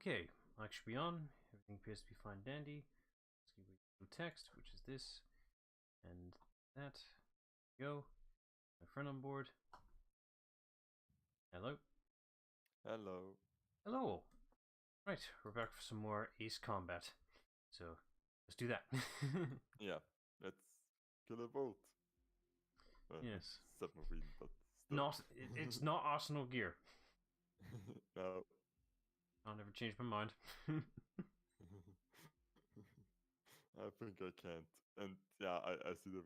Okay, mic should be on. Everything appears to be fine dandy. Let's give you text, which is this and that. Go. My friend on board. Hello. Hello. Hello. Right, we're back for some more Ace Combat. So let's do that. Yeah, let's kill a boat. Yes. Submarine, but still. Not. It's not Arsenal gear. No. I'll never change my mind. I think I can't. And yeah, I see this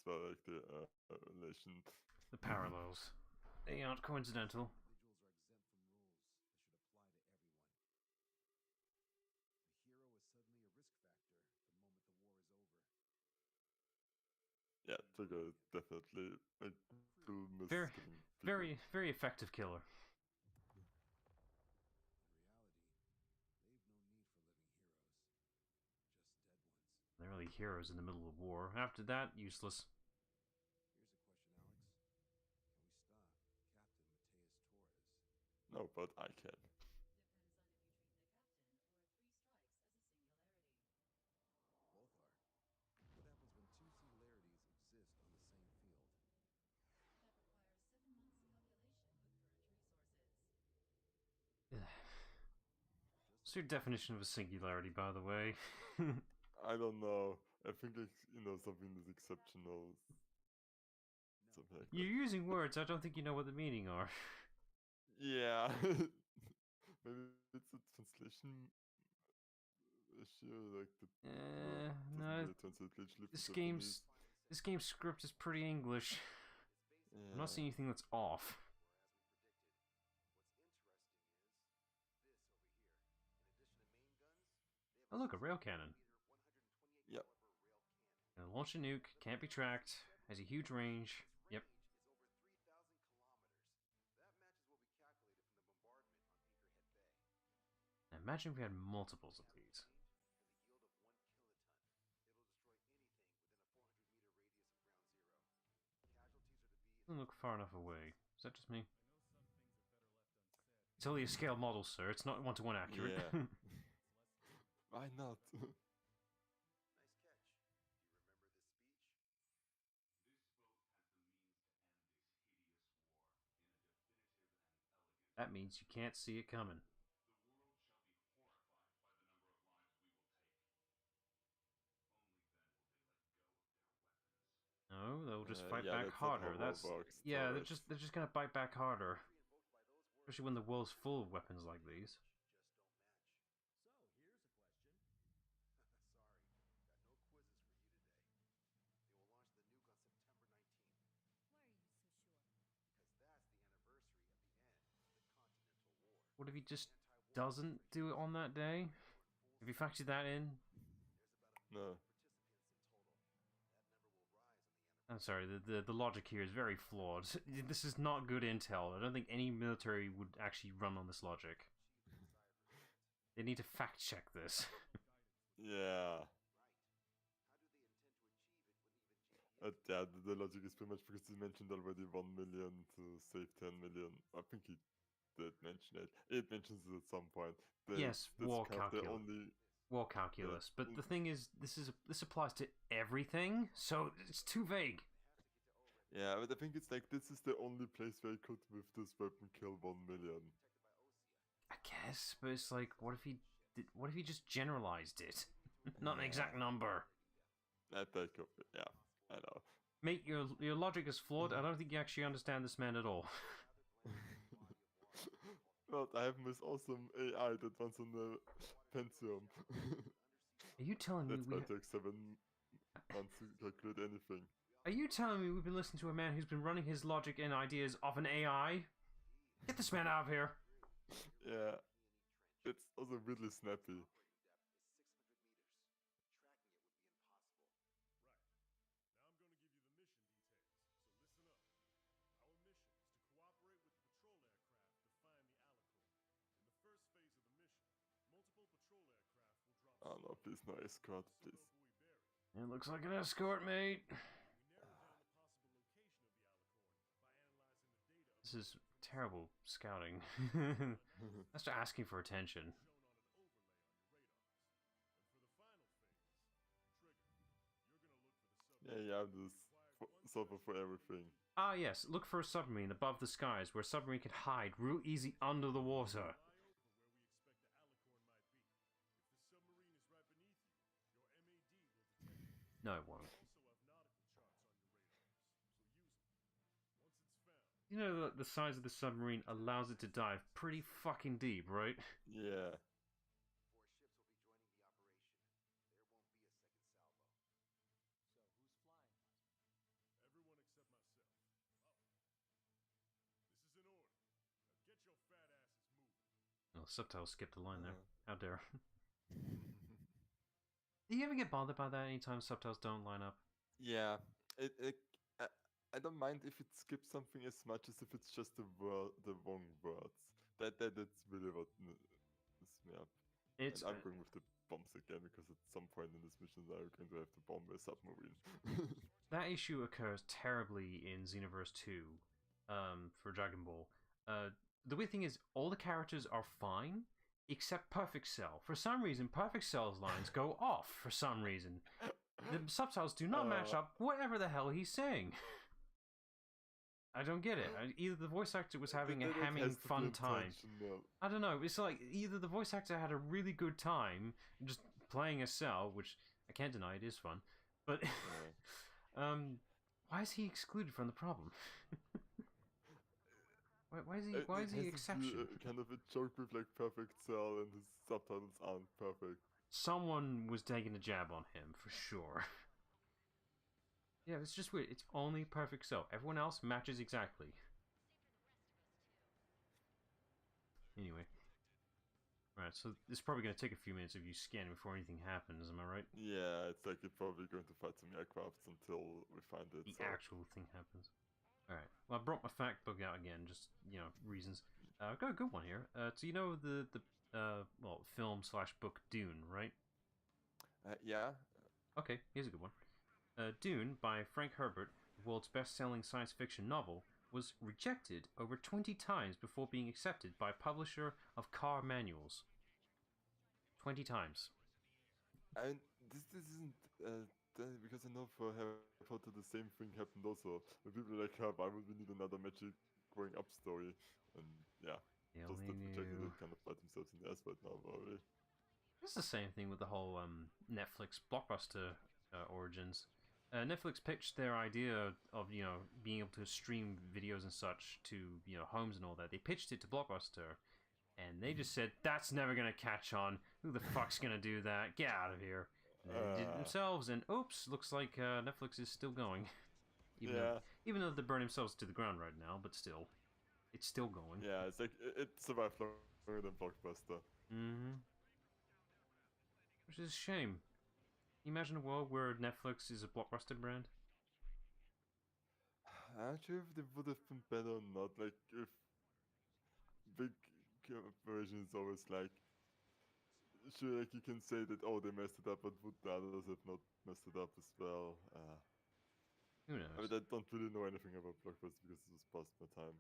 like the relation. The parallels. They aren't coincidental. Individuals are exempt from rules that should apply to everyone. The hero is suddenly a risk factor the moment the war is over. Yeah, Trigger is definitely a cool miss Very, killing people. very effective killer. In reality, they've no need for living heroes. Just dead ones. They're really heroes in the middle of war. After that, useless. Here's a question, Alex. Can we stop Captain Mateus Torres? No, but I can. Both are. What happens when two singularities exist on the same field? What's your definition of a singularity, by the way? I don't know. I think something is exceptional. Something like You're that. using words I don't think you know what the meaning are. Yeah. Maybe it's a translation issue, like the No. doesn't really translate literally This from game's Japanese. script is pretty English. I'm not seeing anything that's off. Oh look, a rail cannon. Yep. Gonna launch a nuke, can't be tracked, has a huge range. Yep. Now imagine if we had multiples of these. Doesn't look far enough away. Is that just me? It's only a scale model, sir. It's not one-to-one accurate. Yeah. Why not? That means you can't see it coming. No, they'll just fight yeah, back that's not how harder. war That's works, yeah, Torres. they're just gonna bite back harder. Especially when the world's full of weapons like these. So, here's a question. Sorry, got no quizzes for you today. They will launch the nuke on September 19th. Why are you so sure? Because that's the anniversary of the end of the Continental War. What if he just doesn't do it on that day? Have you factored that in? No. I'm sorry, the logic here is very flawed. This is not good intel. I don't think any military would actually run on this logic. They need to fact check this. Yeah. Yeah, the logic is pretty much because he mentioned already 1 million to save 10 million. I think he did mention it. It mentions it at some point. Yes, war calculus. Only... War calculus. But the thing is, this applies to everything, so it's too vague. Yeah, but I think it's like this is the only place where he could, with this weapon, kill 1 million. I guess, but it's like, what if he just generalized it? Not an exact number. I think of it, yeah. I know. Mate, your logic is flawed. I don't think you actually understand this man at all. But I have this awesome AI that runs on the Pentium. Are you telling me That's why it takes 7 months to calculate anything. Are you telling me we've been listening to a man who's been running his logic and ideas off an AI? Get this man out of here! Yeah. It's also really snappy. Oh no, please no escort, please. It looks like an escort, mate. This is terrible scouting. That's just asking for attention. Yeah, you have this software for everything. Ah, yes. Look for a submarine above the skies where a submarine can hide real easy under the water. No, it won't. You know the size of the submarine allows it to dive pretty fucking deep, right? Yeah. 4 ships will be joining the operation. There won't be a second salvo. So, who's flying? Everyone except myself. Oh, subtitles skipped a line there. How dare. Do you ever get bothered by that anytime subtitles don't line up? Yeah. It I don't mind if it skips something as much as if it's just the wrong words. That's really what messes me up. It's And I'm going with the bombs again because at some point in this mission I'm going to have to bomb a submarine. that issue occurs terribly in Xenoverse 2 for Dragon Ball. The weird thing is, all the characters are fine except Perfect Cell. For some reason, Perfect Cell's lines go off for some reason. The subtitles do not match up whatever the hell he's saying. I don't get it. Either the voice actor was having a hamming fun time. I don't know. It's like either the voice actor had a really good time just playing a Cell, which I can't deny it is fun, but why is he excluded from the problem? Why is he exception? Kind of a joke with like Perfect Cell and his subtitles aren't perfect. Someone was taking a jab on him for sure. Yeah, it's just weird. It's only Perfect Cell. Everyone else matches exactly. Anyway. Right, so this is probably going to take a few minutes of you scanning before anything happens, am I right? Yeah, it's like you're probably going to fight some aircrafts until we find it. The actual thing happens. Alright, well I brought my fact book out again, just, you know, reasons. I've got a good one here. So you know the film/book Dune, right? Yeah. Okay, here's a good one. Dune, by Frank Herbert, the world's best-selling science fiction novel, was rejected over 20 times before being accepted by a publisher of car manuals. 20 times. And this isn't because I know for Harry Potter the same thing happened also. When people are like, why would we need another magic growing up story? And yeah, They just only that rejected knew. it kind of bite themselves in the ass right now, probably. It's the same thing with the whole Netflix blockbuster origins. Netflix pitched their idea of, you know, being able to stream videos and such to, you know, homes and all that. They pitched it to Blockbuster, and they just said, that's never gonna catch on. Who the fuck's gonna do that? Get out of here. And they did it themselves, and oops, looks like Netflix is still going. Even though they burn themselves to the ground right now, but still. It's still going. Yeah, it's like, it survived longer than Blockbuster. Mm-hmm. Which is a shame. Can you imagine a world where Netflix is a Blockbuster brand? Actually, if they would have been better or not, like, if big corporations always like, sure, like you can say that, oh, they messed it up, but would the others have not messed it up as well? Who knows? I mean, I don't really know anything about Blockbuster because it was past my time.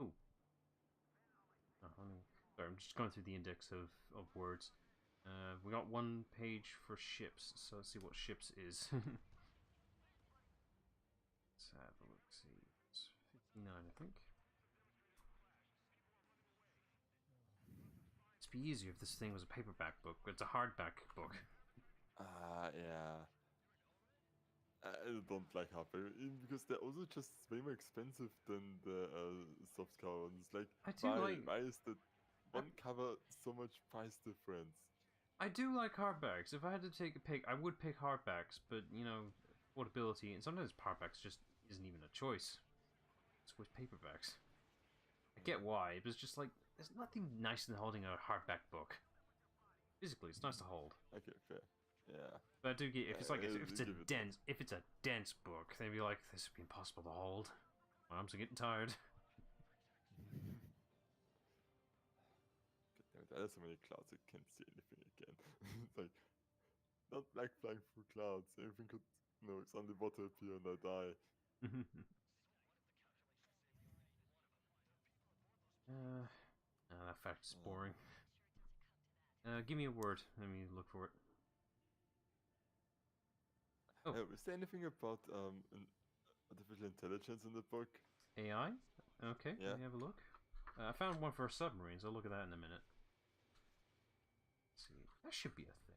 Ooh. Sorry, I'm just going through the index of words. We got one page for ships, so let's see what ships is. Let's have a look. See, it's 59, I think. It'd be easier if this thing was a paperback book, but it's a hardback book. Yeah. I don't like hardback, even because they're also just way more expensive than the soft cover ones. Like, why is the one cover so much price difference? I do like hardbacks. If I had to take a pick, I would pick hardbacks, but, you know, affordability, and sometimes hardbacks just isn't even a choice. It's with paperbacks. I get why, but it's just like, there's nothing nicer than holding a hardback book. Physically, it's nice to hold. Okay, fair. Yeah. But I do get, if it's like, if it's a dense book, they'd be like, this would be impossible to hold. My arms are getting tired. There's so many clouds I can't see anything again. It's like, not like flying through clouds. Everything could, it's underwater appear and I die. That fact is boring. Give me a word. Let me look for it. Oh. Is there anything about artificial intelligence in the book? AI? Okay, yeah. Let me have a look. I found one for submarines. I'll look at that in a minute. Let's see. That should be a thing.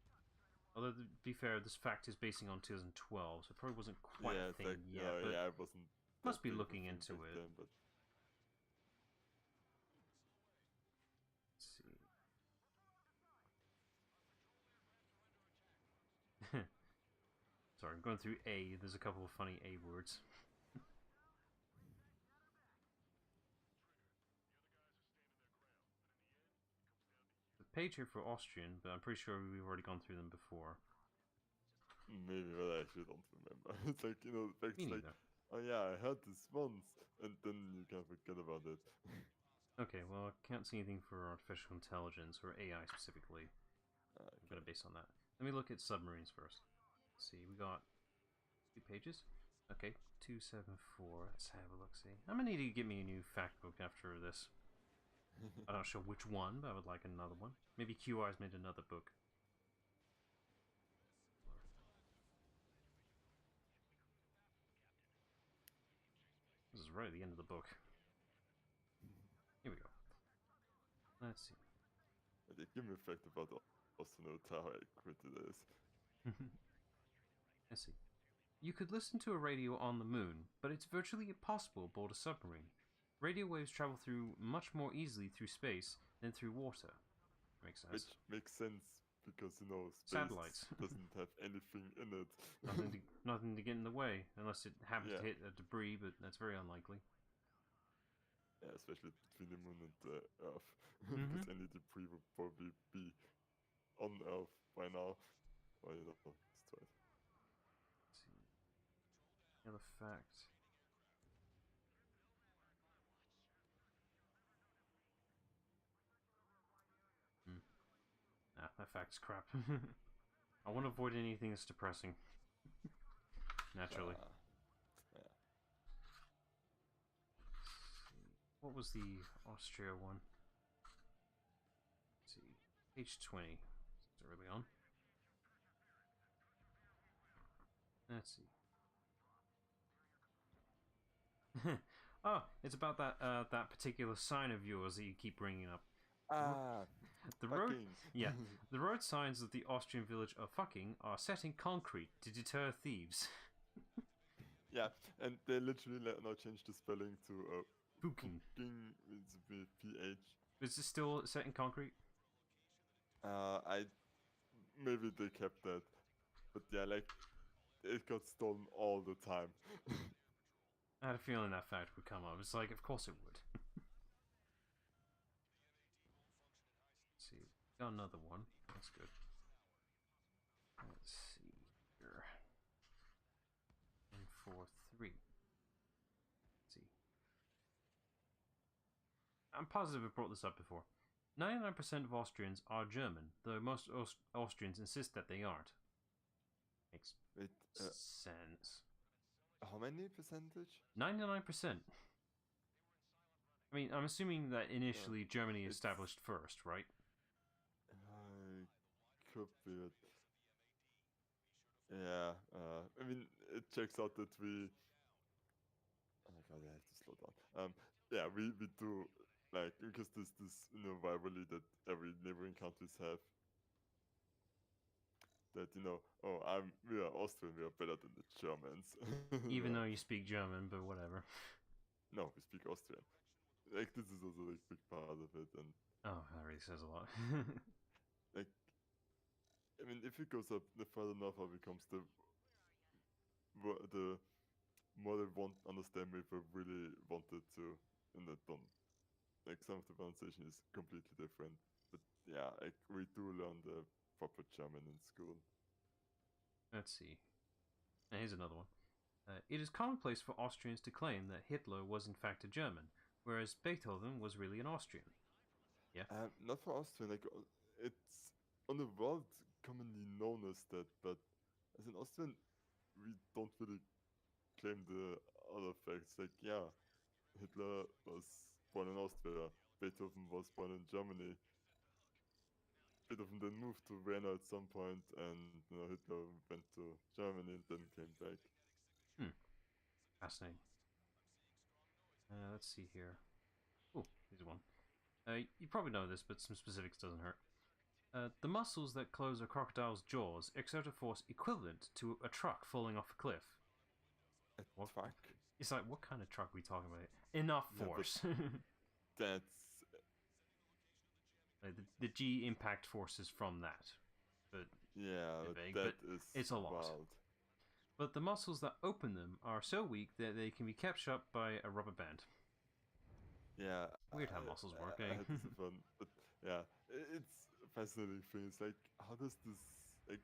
Although, to be fair, this fact is basing on 2012, so it probably wasn't quite a thing yet. But yeah, it wasn't. Must be looking into it. Then, but... Let's see. Sorry, I'm going through A. There's a couple of funny A words. The page here for Austrian, but I'm pretty sure we've already gone through them before. Maybe, but I actually don't remember. It's like, you know, facts like, oh yeah, I heard this once, and then you can forget about it. Okay, well, I can't see anything for artificial intelligence, or AI specifically. Okay. I'm going to base on that. Let me look at submarines first. Let's see, we got 2 pages. Okay, 274. Let's have a look. See, I'm gonna need to get me a new fact book after this. I'm not sure which one, but I would like another one. Maybe QR's made another book. This is right at the end of the book. Here we go. Let's see. They give me a fact about Austin how accurate it is. Let's see. You could listen to a radio on the moon, but it's virtually impossible aboard a submarine. Radio waves travel through much more easily through space than through water. Makes sense. Which makes sense because, you know, space satellites doesn't have anything in it. nothing to get in the way, unless it happens to hit a debris, but that's very unlikely. Yeah, especially between the moon and the Earth. Because any debris would probably be on Earth by now. Or, you know, destroyed. Let's see. Another fact. Nah, that fact's crap. I want to avoid anything that's depressing. Naturally. Yeah. What was the Austria one? Let's see. Page 20. It's early on. Let's see. Oh, it's about that particular sign of yours that you keep bringing up. The road, the road signs of the Austrian village of fucking are set in concrete to deter thieves. Yeah, and they literally now changed the spelling to fucking. It's with PH. Is it still set in concrete? Maybe they kept that, but yeah, like it got stolen all the time. I had a feeling that fact would come up. It's like, of course it would. Let's see, got another one. That's good. Let's see here. 143. Let's see. I'm positive I brought this up before. 99% of Austrians are German, though most Austrians insist that they aren't. Makes sense. How many percentage? 99%. I mean, I'm assuming that initially Germany established first, right? Could be. Yeah. I mean, it checks out that we. Oh my god, I have to slow down. Yeah, we do like because this rivalry that every neighboring countries have. That we are Austrian, we are better than the Germans. Even though you speak German, but whatever. No, we speak Austrian. Like this is also like a big part of it, and oh, that really says a lot. like, I mean, if it goes up further north, how it becomes the more they won't understand me if I really wanted to, and that don't. Like some of the pronunciation is completely different, but yeah, like we do learn the proper German in school. Let's see. Now, here's another one. It is commonplace for Austrians to claim that Hitler was in fact a German, whereas Beethoven was really an Austrian. Yeah? Not for Austrian, like, it's on the world commonly known as that, but as an Austrian, we don't really claim the other facts. Like, yeah, Hitler was born in Austria, Beethoven was born in Germany. Beethoven then moved to Vienna at some point, and Hitler went to Germany and then came back. Fascinating. Let's see here. Oh, here's one. You probably know this, but some specifics doesn't hurt. The muscles that close a crocodile's jaws exert a force equivalent to a truck falling off a cliff. A truck? It's like, what kind of truck are we talking about? Enough force. That's... Like the G impact force is from that. But yeah, big, that but is it's a lot. wild. But the muscles that open them are so weak that they can be kept shut by a rubber band. Yeah. Weird how muscles work, eh? Fun, but yeah, it's a fascinating thing. It's like, how does this, like,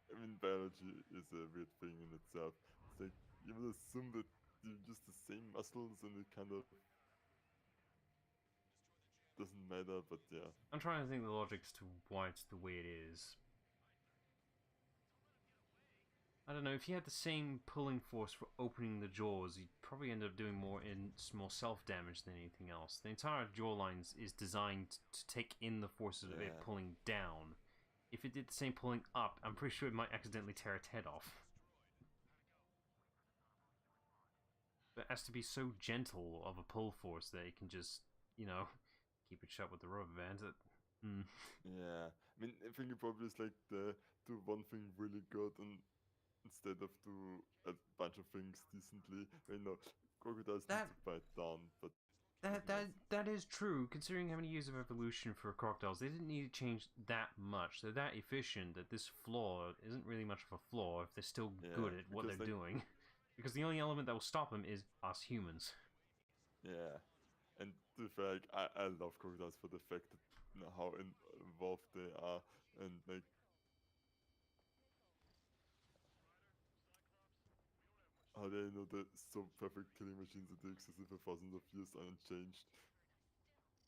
I mean, biology is a weird thing in itself. It's like, you would assume that you use the same muscles and it kind of doesn't matter, but yeah. I'm trying to think the logic as to why it's the way it is. I don't know, if you had the same pulling force for opening the jaws, you'd probably end up doing more self-damage than anything else. The entire jawline is designed to take in the forces of it pulling down. If it did the same pulling up, I'm pretty sure it might accidentally tear its head off. But it has to be so gentle of a pull force that it can just, keep it shut with the rubber band. Yeah, I mean, I think it probably is like do one thing really good and instead of do a bunch of things decently. I know crocodiles need to bite down, but that is true. Considering how many years of evolution for crocodiles, they didn't need to change that much. They're that efficient that this flaw isn't really much of a flaw if they're still good at what they're doing. Because the only element that will stop them is us humans. Yeah, and to be fair, like, I love crocodiles for the fact that how involved they are, and like how they know the so perfect killing machines that they existed for thousands of years unchanged.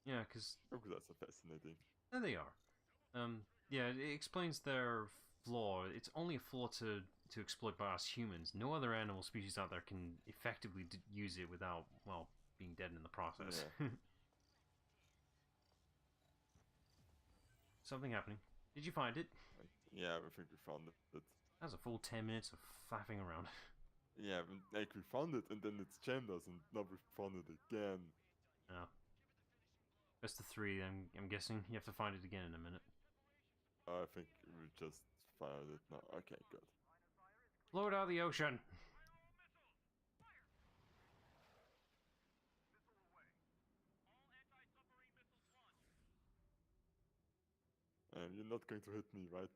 Yeah, because crocodiles are fascinating. There they are. Yeah, it explains their flaw. It's only a flaw to exploit by us humans. No other animal species out there can effectively use it without, well, being dead in the process. Yeah. Something happening. Did you find it? Yeah, I think we found it. That was a full 10 minutes of faffing around. Yeah, like we found it and then it's jammed us and now we found it again. Yeah. That's the 3, I'm guessing. You have to find it again in a minute. I think we just fired it now. Okay, good. Blow it out of the ocean! You're not going to hit me, right?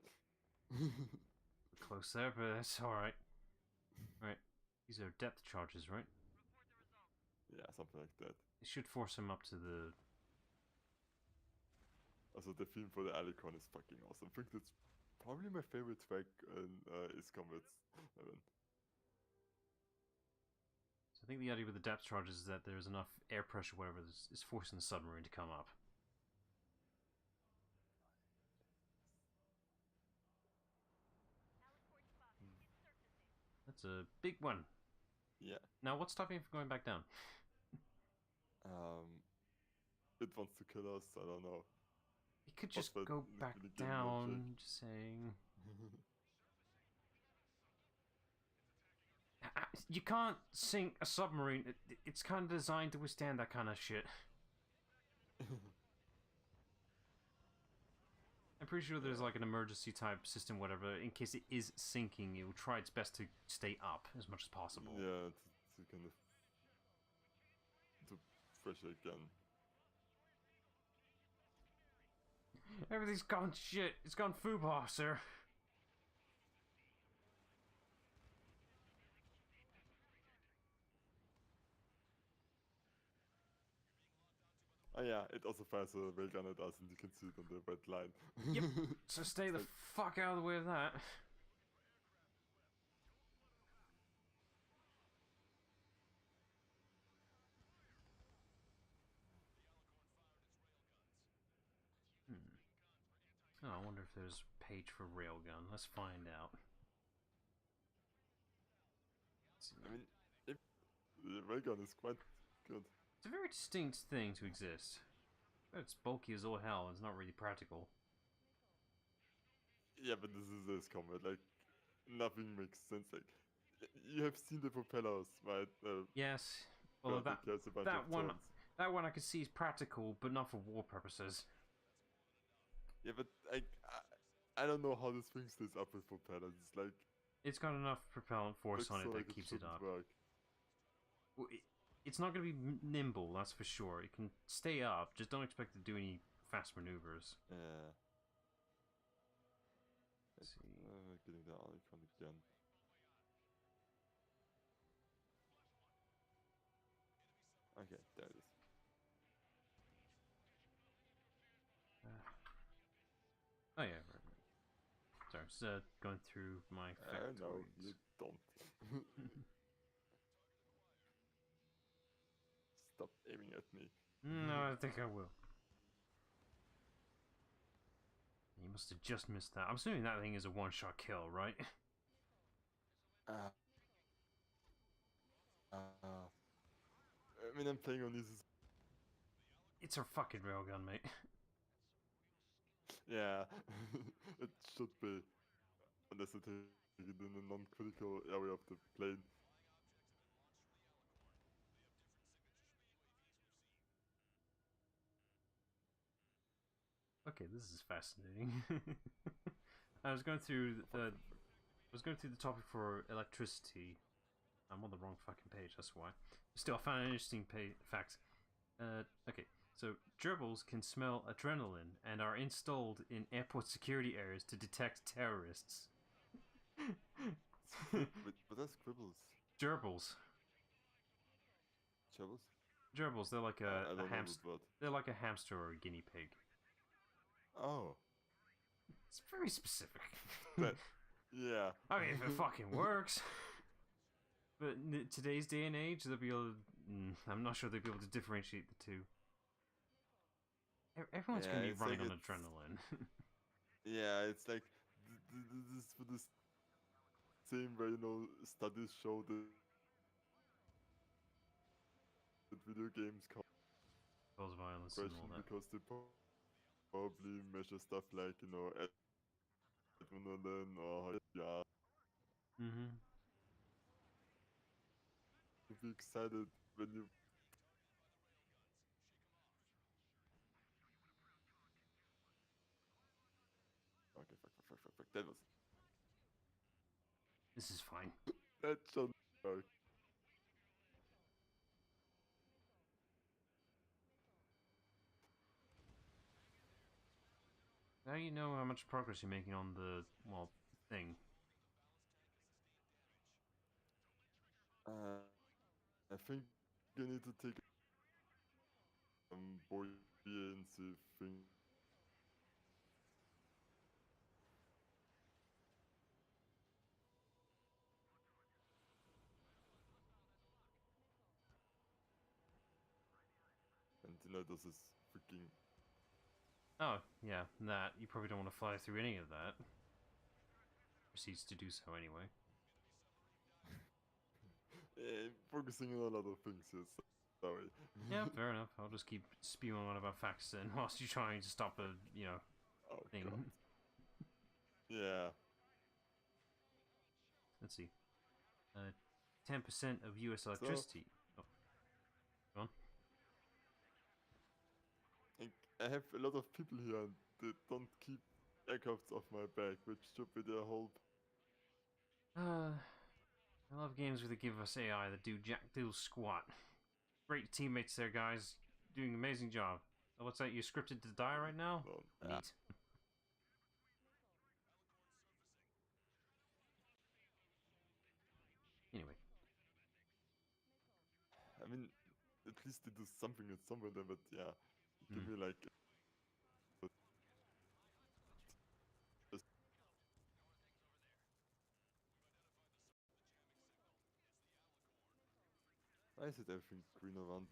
Close there, but that's alright. Right. These are depth charges, right? Yeah, something like that. It should force him up to the... Also, the theme for the Alicon is fucking awesome. I think that's probably my favorite track in Ace Combat 11. So I think the idea with the depth charges is that there's enough air pressure, whatever, is forcing the submarine to come up. That's a big one. Yeah. Now, what's stopping it from going back down? It wants to kill us, I don't know. It could just go back down, just saying. You can't sink a submarine. It's kind of designed to withstand that kind of shit. I'm pretty sure there's like an emergency type system, whatever, in case it is sinking, it will try its best to stay up as much as possible. Yeah, to kind of to pressure again. Everything's gone shit. It's gone foobar, sir. Oh yeah, it also fires a railgun at us and you can see it on the red line. Yep, so stay the fuck out of the way of that. Oh, I wonder if there's a page for railgun. Let's find out. I mean, the railgun is quite good. It's a very distinct thing to exist. It's bulky as all hell. It's not really practical. Yeah, but this is this combat. Like, nothing makes sense. Like, you have seen the propellers, right? Yes. Well, that one, I could see is practical, but not for war purposes. Yeah, but I don't know how this thing stays up with propellers. It's like it's got enough propellant force on it that keeps it up. Well, it's not going to be nimble, that's for sure. It can stay up, just don't expect to do any fast maneuvers. Yeah. Let's see. Getting the icon again. Okay, there it is. Oh yeah, right. Sorry, just going through my factoids. No, you don't. Stop aiming at me. No, I think I will. You must have just missed that. I'm assuming that thing is a one-shot kill, right? I mean, I'm playing on this. It's a fucking railgun, mate. Yeah, it should be. Unless I take it in a non-critical area of the plane. Okay, this is fascinating. I was going through the topic for electricity. I'm on the wrong fucking page, that's why. Still, I found an interesting fact. Okay, so gerbils can smell adrenaline and are installed in airport security areas to detect terrorists. But that's scribbles. Gerbils. Gerbils? Gerbils, they're like a hamster. They're like a hamster or a guinea pig. Oh. It's very specific. Yeah. I mean, if it fucking works. But in today's day and age, they'll be able to, I'm not sure they'll be able to differentiate the two. Everyone's going to be running on adrenaline. Yeah, it's like, this for the same way, studies show that video games cause violence and all that. Because they probably measure stuff like, adrenaline or, yeah. Mm-hmm. To be excited when you... Okay, fuck. That was... This is fine. That shot work. Now you know how much progress you're making on the, thing. I think you need to take buoyancy thing. And this is freaking... Oh, yeah, that. You probably don't want to fly through any of that. Proceeds to do so anyway. Focusing on a lot of things, yes. Sorry. Yeah, fair enough. I'll just keep spewing on about facts then, whilst you're trying to stop a, thing. God. Yeah. Let's see. 10% of U.S. electricity. Oh. Go on. I have a lot of people here and they don't keep aircrafts off my back, which should be their whole... I love games where they give us AI that do jack do squat. Great teammates there, guys. Doing an amazing job. Oh, what's that? You're scripted to die right now? No. Neat. Anyway. I mean, at least they do something at some point, but yeah. Give me like... Why is it everything green around?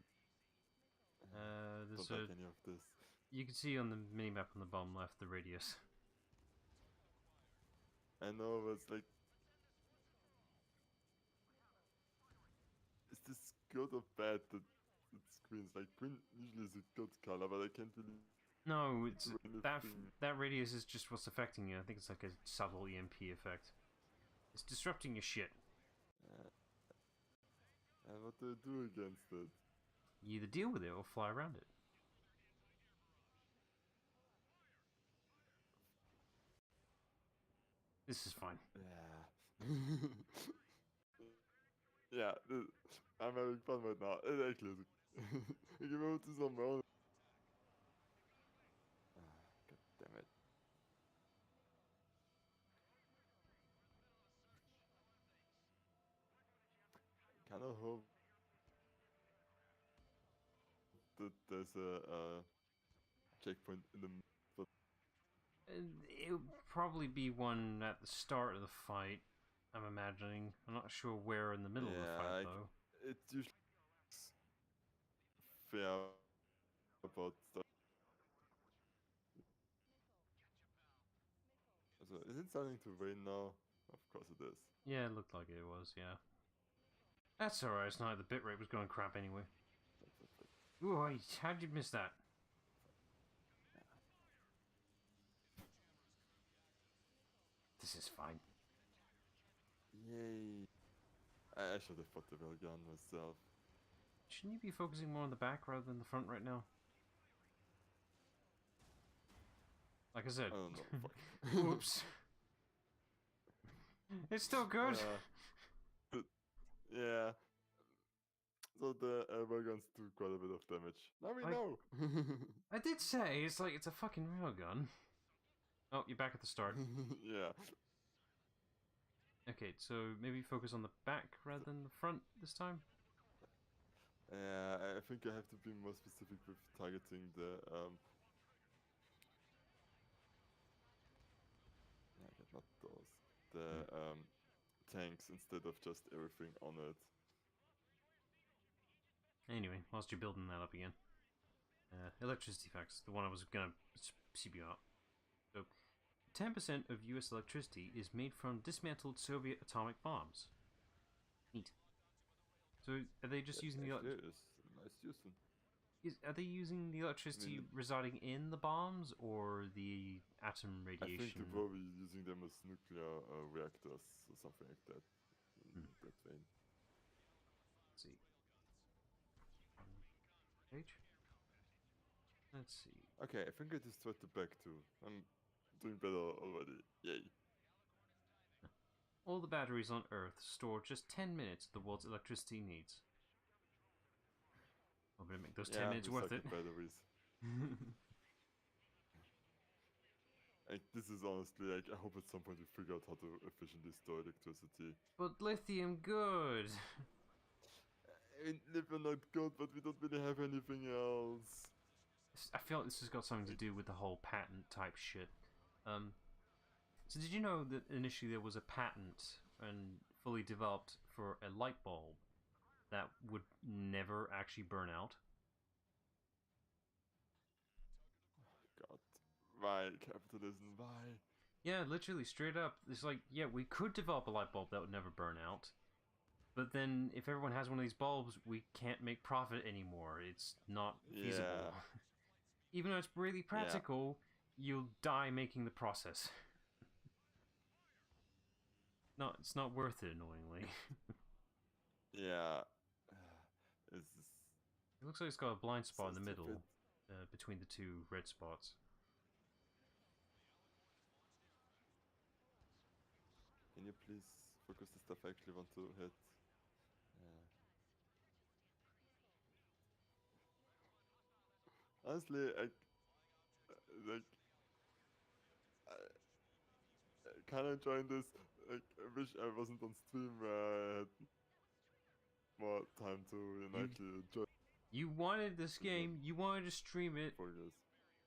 There's don't like any of this. You can see on the minimap on the bottom left the radius. I know, but it's like... Is this good or bad that it's green. It's like green usually is a good color, but I can't really. No, it's that radius is just what's affecting you. I think it's like a subtle EMP effect. It's disrupting your shit. And what do I do against it? You either deal with it or fly around it. This is fine. Yeah. Yeah, I'm having fun right now. It's actually I give out to some own. God damn it. Kind of hope that there's a checkpoint in the middle. It would probably be one at the start of the fight, I'm imagining. I'm not sure where in the middle of the fight, though. It's usually fair about stuff. So, is it starting to rain now? Of course it is. Yeah, it looked like it was, yeah. That's alright, it's not like the bitrate was going crap anyway. Ooh, how'd you miss that? This is fine. Yay. I should have put the railgun myself. Shouldn't you be focusing more on the back rather than the front right now? Like I said. I don't know. Fuck. Oops. It's still good. Yeah. So the railguns do quite a bit of damage. Now we know. I did say it's like it's a fucking railgun. Oh, you're back at the start. Yeah. Okay, so maybe focus on the back rather than the front this time. Yeah, I think I have to be more specific with targeting the not those. The tanks instead of just everything on it. Anyway, whilst you're building that up again. Electricity facts, the one I was gonna CB out. So, 10% of US electricity is made from dismantled Soviet atomic bombs. Neat. So, are they just using the electricity? Are they using the electricity residing in the bombs or the atom radiation? I think they're probably using them as nuclear reactors or something like that. That vein. Let's see. Page? Let's see. Okay, I think I destroyed the back too. I'm doing better already. Yay. All the batteries on Earth store just 10 minutes of the world's electricity needs. I'm gonna make those 10 minutes worth it. Batteries. Like, this is honestly, like, I hope at some point we figure out how to efficiently store electricity. But lithium, good. Lithium not good, but we don't really have anything else. I feel like this has got something to do with the whole patent type shit. So did you know that initially there was a patent and fully developed for a light bulb that would never actually burn out? God, why capitalism? Why? Yeah, literally, straight up. It's like, yeah, we could develop a light bulb that would never burn out, but then if everyone has one of these bulbs, we can't make profit anymore. It's not feasible. Yeah. Even though it's really practical, you'll die making the process. No, it's not worth it, annoyingly. Yeah. It looks like it's got a blind spot in the middle, between the two red spots. Can you please focus the stuff I actually want to hit? Honestly, I kind of enjoying this. Like, I wish I wasn't on stream where I had more time to actually enjoy. You wanted this game. You wanted to stream it.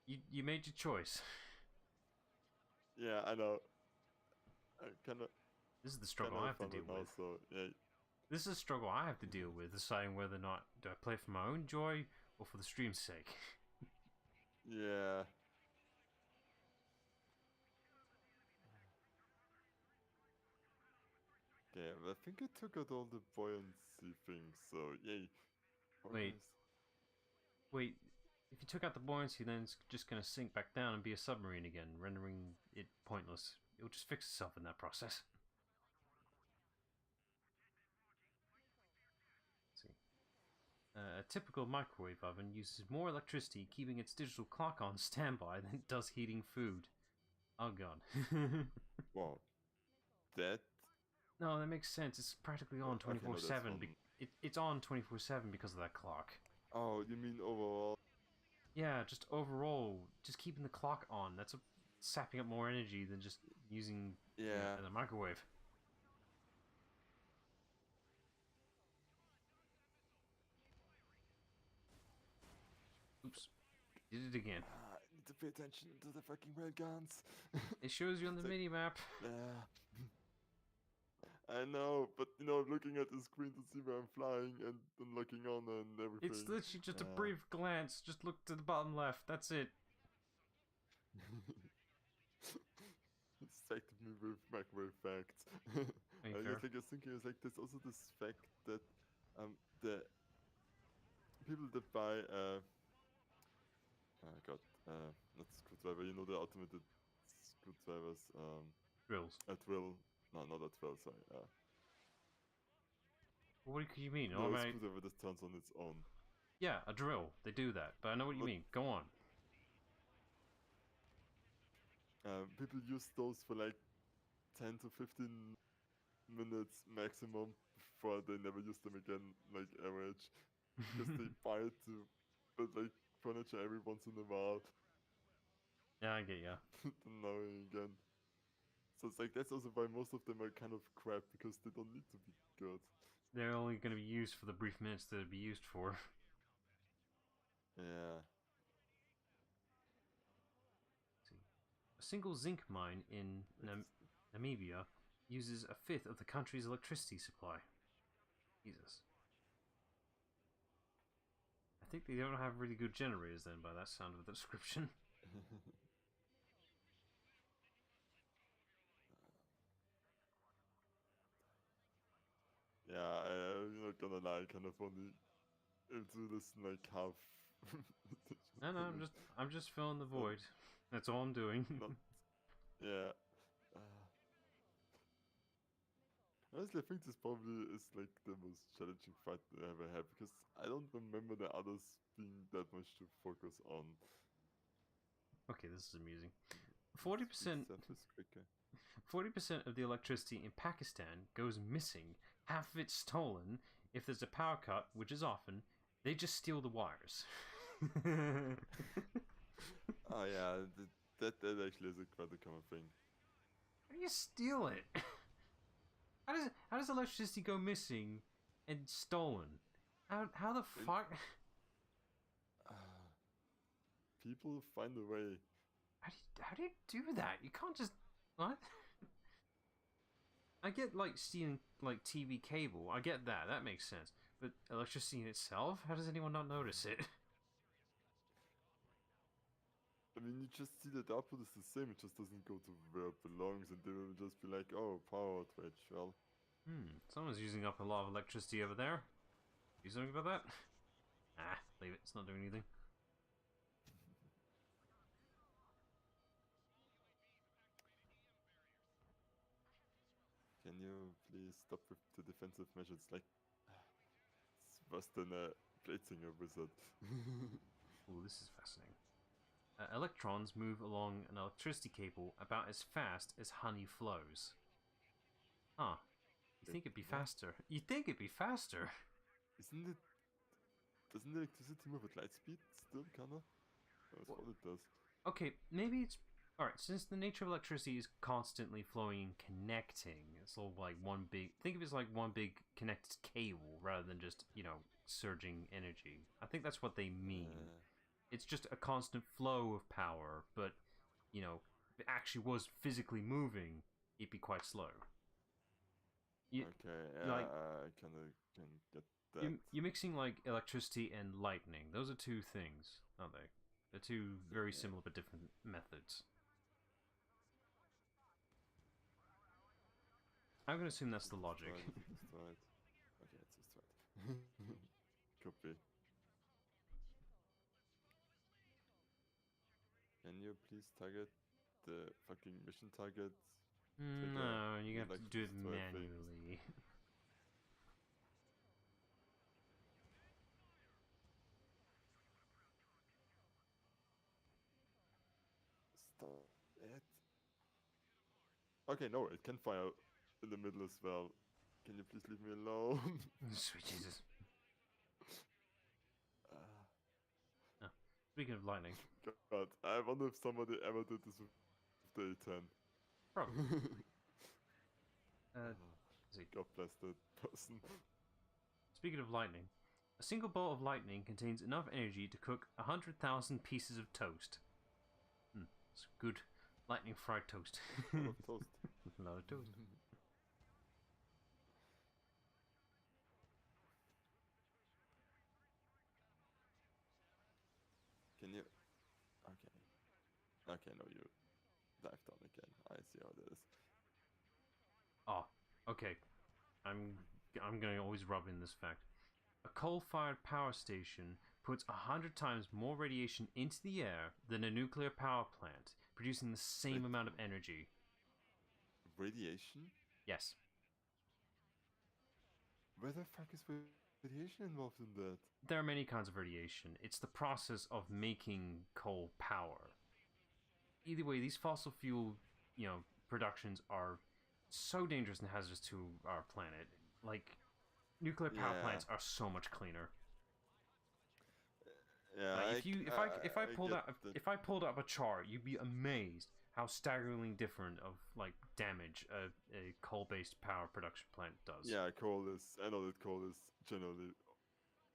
You made your choice. Yeah, I know. This is the struggle I have to deal with. So, yeah. This is a struggle I have to deal with, deciding whether or not do I play for my own joy or for the stream's sake. Yeah. Okay, I think I took out all the buoyancy things, so yay. Wait, Wait, if you took out the buoyancy, then it's just going to sink back down and be a submarine again, rendering it pointless. It will just fix itself in that process. Let's see. A typical microwave oven uses more electricity keeping its digital clock on standby than it does heating food. Oh god. Wow. That... No, that makes sense. It's practically on 24/7. Okay, no, It's on 24/7 because of that clock. Oh, you mean overall? Yeah, just overall, just keeping the clock on. That's sapping up more energy than just using the microwave. Oops. Did it again. I need to pay attention to the fucking railguns. It shows you on the mini-map. Yeah. I know, but you know, looking at the screen to see where I'm flying and then looking on and everything. It's literally just a brief glance. Just look to the bottom left. That's it. It's affected me with microwave facts. I think I was thinking, it's like there's also this fact that the people that buy not screwdriver, you know, the automated screwdrivers, Drills. a drill. No, not a drill, sorry. What do you mean? No, a screwdriver that turns on its own. Yeah, a drill. They do that, but I know what you mean. Go on. People use those for like 10 to 15 minutes maximum before they never use them again, like average. Because they buy it to build like furniture every once in a while. Yeah, I get ya. Now again. So it's like that's also why most of them are kind of crap, because they don't need to be good. They're only going to be used for the brief minutes they'd be used for. Yeah. A single zinc mine in Namibia uses a fifth of the country's electricity supply. Jesus. I think they don't have really good generators then, by that sound of the description. Yeah, I'm not gonna lie, kind of only into this like half. No, I'm just filling the void. That's all I'm doing. Yeah. Honestly, I think this probably is like the most challenging fight I ever had, because I don't remember the others being that much to focus on. Okay, this is amusing. 40% of the electricity in Pakistan goes missing. Half of it's stolen. If there's a power cut, which is often, they just steal the wires. Oh yeah, that actually is quite a common thing. How do you steal it? How does electricity go missing and stolen? How the fuck? People find a way. How do you do that? You can't just what? I get like stealing like TV cable. I get that. That makes sense. But electricity in itself? How does anyone not notice it? I mean, you just see that the output is the same. It just doesn't go to where it belongs, and they will just be like, "Oh, power outage." Well, someone's using up a lot of electricity over there. Do something about that? Ah, leave it. It's not doing anything. Can you please stop with the defensive measures? Like, it's worse than a blade singer wizard. Ooh, this is fascinating. Electrons move along an electricity cable about as fast as honey flows. Huh. You think it'd be faster? You'd think it'd be faster. Isn't it? Doesn't the electricity move at light speed still, kinda? That's what it does. Okay, maybe it's... Alright, since the nature of electricity is constantly flowing and connecting, it's all like one big... Think of it as like one big connected cable rather than just, you know, surging energy. I think that's what they mean. It's just a constant flow of power, but, you know, if it actually was physically moving, it'd be quite slow. Okay, yeah, like, I kinda can get that. You're mixing, like, electricity and lightning. Those are two things, aren't they? They're two very similar but different methods. I'm gonna assume that's the logic. Destroyed. Okay, it's destroyed. Could be. you please target the fucking mission target? No, you have like to do it destroy things. manually. Stop it. Okay, no, it can fire in the middle as well. Can you please leave me alone? Sweet Jesus. uh, Oh, speaking of lightning. God, I wonder if somebody ever did this with the A10. Probably. God bless that person. Speaking of lightning, a single bolt of lightning contains enough energy to cook 100,000 pieces of toast. It's good lightning fried toast. A lot of toast. A lot of toast. Can you? Okay. Okay, no, you dive down again. I see how it is. Oh, okay. I'm gonna always rub in this fact. A coal-fired power station puts 100 times more radiation into the air than a nuclear power plant, producing the same amount of energy. Radiation? Yes. Where the fuck is radiation involved in that? There are many kinds of radiation. It's the process of making coal power. Either way, these fossil fuel, productions are so dangerous and hazardous to our planet. Like, nuclear power plants are so much cleaner. Yeah, Like if I pulled up a chart, you'd be amazed how staggeringly different of like damage a coal-based power production plant does. Yeah, I know that coal is generally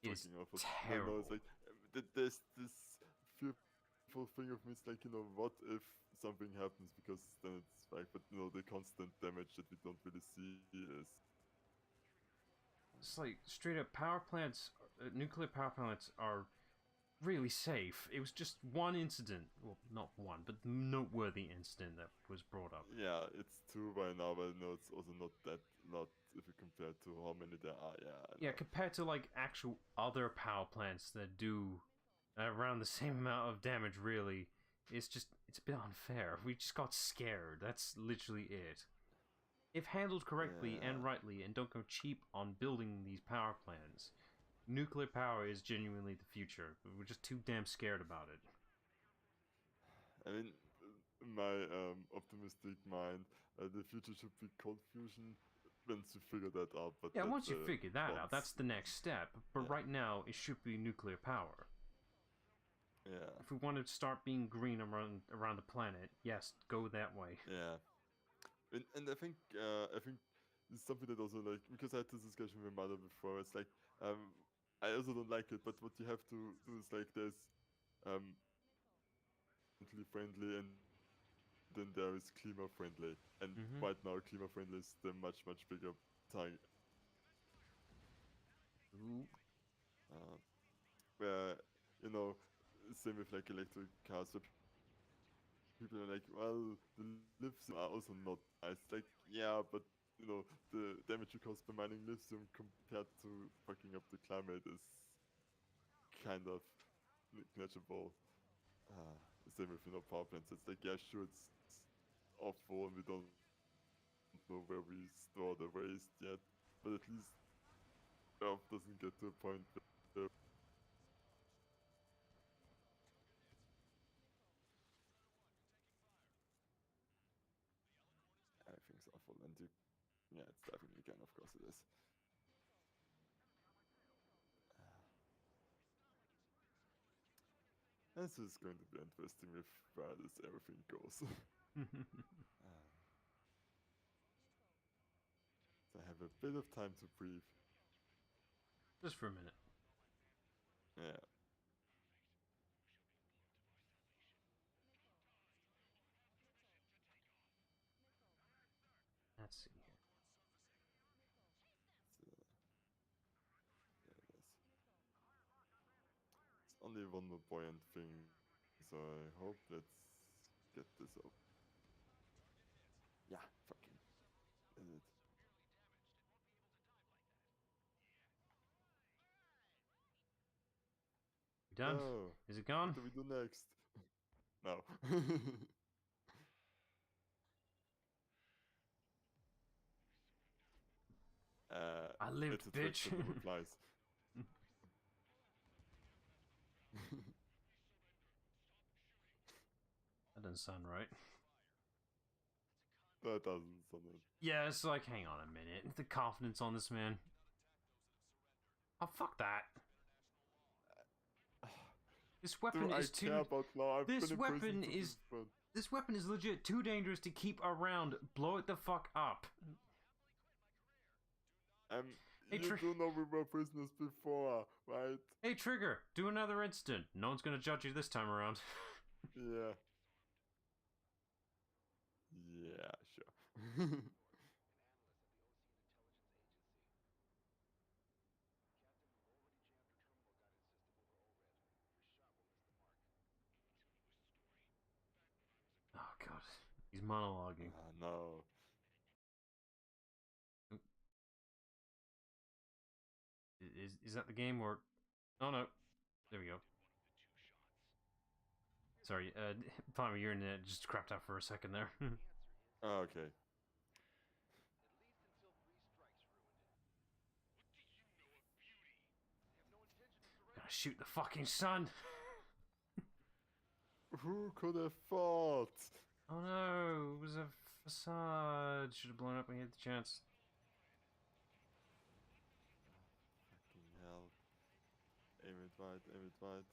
It's fucking awful. terrible. No, it's like there's this fearful thing of me. It's like, what if something happens, because then it's like, but the constant damage that we don't really see is. It's like straight up power plants, nuclear power plants are really safe. It was just one incident, well, not one, but noteworthy incident that was brought up. Yeah, it's two by now, but no, it's also not that lot if you compare to how many there are. Yeah, compared to like actual other power plants that do around the same amount of damage, really, it's a bit unfair. We just got scared. That's literally it. If handled correctly and rightly, and don't go cheap on building these power plants, nuclear power is genuinely the future. We're just too damn scared about it. I mean, in my optimistic mind, the future should be cold fusion once you figure that out. But yeah, once you figure that out, that's the next step. But right now, it should be nuclear power. Yeah. If we want to start being green around the planet, yes, go that way. Yeah. And I think it's something that also, like, because I had this discussion with my mother before. It's like I also don't like it, but what you have to do is like there's friendly, and then there is clima friendly, and right now clima friendly is the much bigger target. Where same with like electric cars, where people are like, well, the lithium are also not nice. Like, yeah, but the damage you cause by mining lithium compared to fucking up the climate is kind of negligible. Same with power plants. It's like, yeah, sure, it's awful, and we don't know where we store the waste yet, but at least Earth doesn't get to a point where everything's awful, and yeah, it's definitely can, of course it is. This is going to be interesting with where this everything goes. So I have a bit of time to breathe. Just for a minute. Yeah. Let's see here. It's only one more buoyant thing, so I hope let's get this up. Yeah, fucking. Is it? We done? Oh, Is it gone? what do we do next? No. I lived, It's a trick bitch. that never applies. That doesn't sound right. That doesn't sound right. Yeah, it's like, hang on a minute. The confidence on this man. Oh, fuck that. This weapon is too. Care about law? I've been in prison This weapon is legit too dangerous to keep around. Blow it the fuck up. You do know we were prisoners before, right? Hey, Trigger, do another instant. No one's gonna judge you this time around. Yeah. Yeah, sure. Oh god, he's monologuing. No. Is that the game or? Oh no, there we go. Sorry, finally your internet just crapped out for a second there. Okay. Gotta shoot the fucking sun. Who could have thought? Oh no, it was a facade. Should have blown up when he had the chance. Fucking hell. Aim it right, aim it right.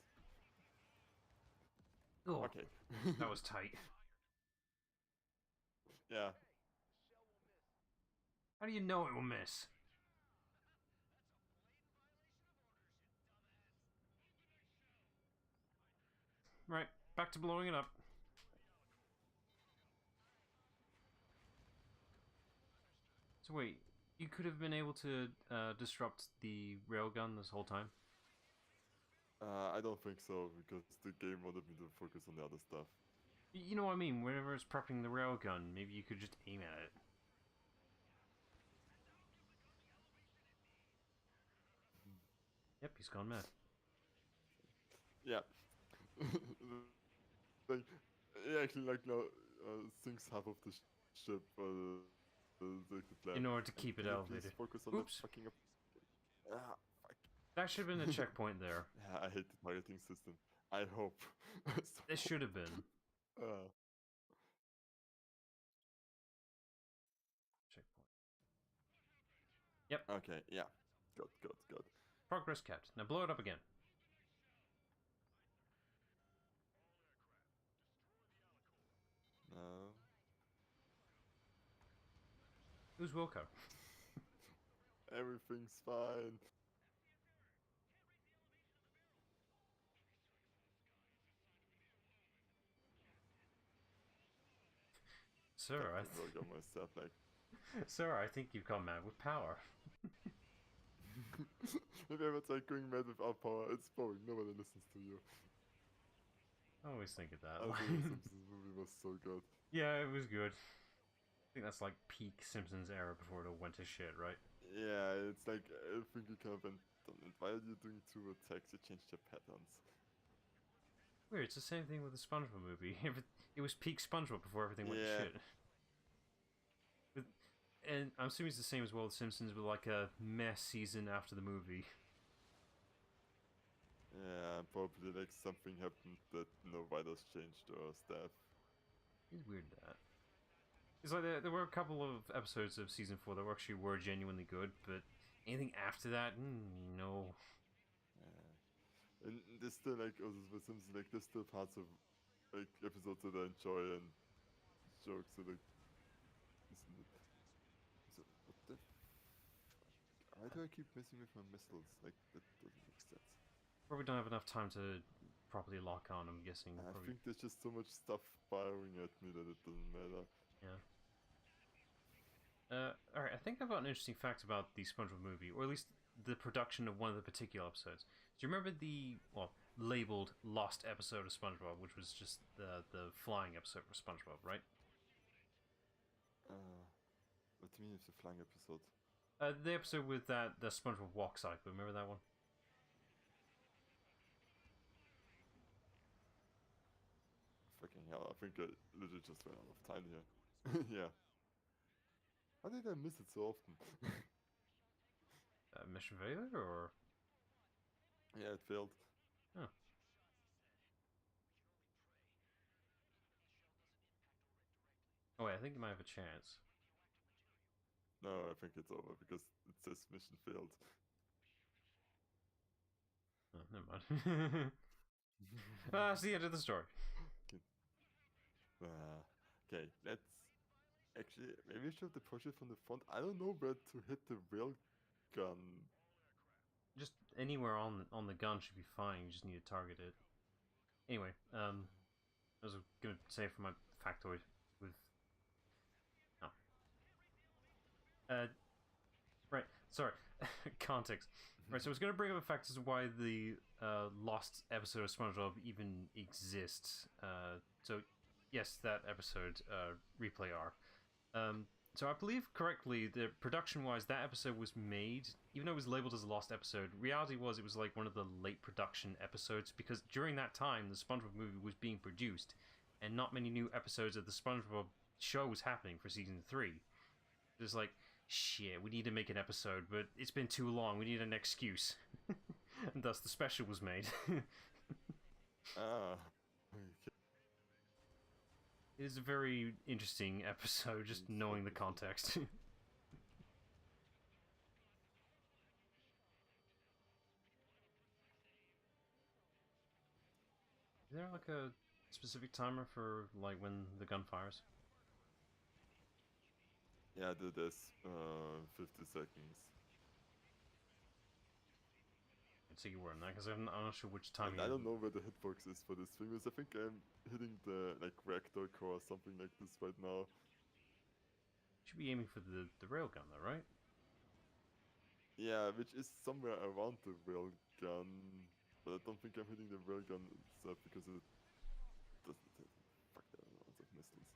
Oh, okay. That was tight. Yeah. How do you know it will miss? Right, back to blowing it up. So wait, you could have been able to disrupt the railgun this whole time? I don't think so, because the game wanted me to focus on the other stuff. You know what I mean? Whenever it's prepping the railgun, maybe you could just aim at it. Yep, he's gone mad. Yeah. Like, he actually now sinks half of the ship. In order to keep it elevated. Focus on Oops. that fucking. Fuck. That should have been a checkpoint there. Yeah, I hate the targeting system. I hope. This should have been. Checkpoint. Yep. Okay, yeah. Good. Progress kept. Now blow it up again. No. Who's Wilco? Everything's fine. Sir, Sir, I think you've gone mad with power. If you ever try going mad without power, it's boring. Nobody listens to you. I always think of that. The Simpsons movie was so good. Yeah, it was good. I think that's like peak Simpsons era before it all went to shit, right? Yeah, it's like, I think you kind of went, why are you doing 2 attacks? You changed your patterns. Weird, it's the same thing with the SpongeBob movie. It was peak SpongeBob before everything went to shit. And I'm assuming it's the same as well with Simpsons, with like a mess season after the movie. Yeah, probably like something happened that no writers changed or staff. It's weird that. It's like there were a couple of episodes of season 4 that actually were genuinely good, but anything after that, no. Yeah. And there's still like, also with Simpsons, like there's still parts of like episodes that I enjoy and jokes that like, isn't it? So what the? Why do I keep messing with my missiles? Like that doesn't make sense. Probably don't have enough time to properly lock on, I'm guessing. I think there's just so much stuff firing at me that it doesn't matter. Yeah. Alright, I think I've got an interesting fact about the SpongeBob movie, or at least the production of one of the particular episodes. Do you remember the, labeled lost episode of SpongeBob, which was just the flying episode for SpongeBob, right? What do you mean it's a flying episode? The episode with the SpongeBob walk cycle, remember that one? Yeah, I think I literally just ran out of time here. Yeah. How did I miss it so often? Mission failure, or? Yeah, it failed. Huh. Oh wait, I think you might have a chance. No, I think it's over because it says mission failed. Oh, never mind. That's the end of the story. Okay, let's... Actually, maybe we should approach it from the front. I don't know where to hit the rail gun. Just anywhere on the gun should be fine. You just need to target it. Anyway, I was gonna say for my factoid with... Oh. Right, sorry. Context. Right, so I was going to bring up a fact as to why the lost episode of SpongeBob even exists. So, yes, that episode, Replay R. So I believe correctly that production-wise, that episode was made, even though it was labeled as a lost episode, reality was it was like one of the late production episodes, because during that time, the SpongeBob movie was being produced, and not many new episodes of the SpongeBob show was happening for Season 3. It was like, shit, we need to make an episode, but it's been too long, we need an excuse. And thus the special was made. Okay. It is a very interesting episode, just knowing the context. Is there like a specific timer for like when the gun fires? Yeah, there's 50 seconds. So you were in that, because I'm not sure which time I don't know where the hitbox is for this thing, because I think I'm hitting the like reactor core or something like this right now. Should be aiming for the railgun though, right? Yeah, which is somewhere around the railgun, but I don't think I'm hitting the railgun itself because it doesn't hit. Fuck, there are lots of missiles.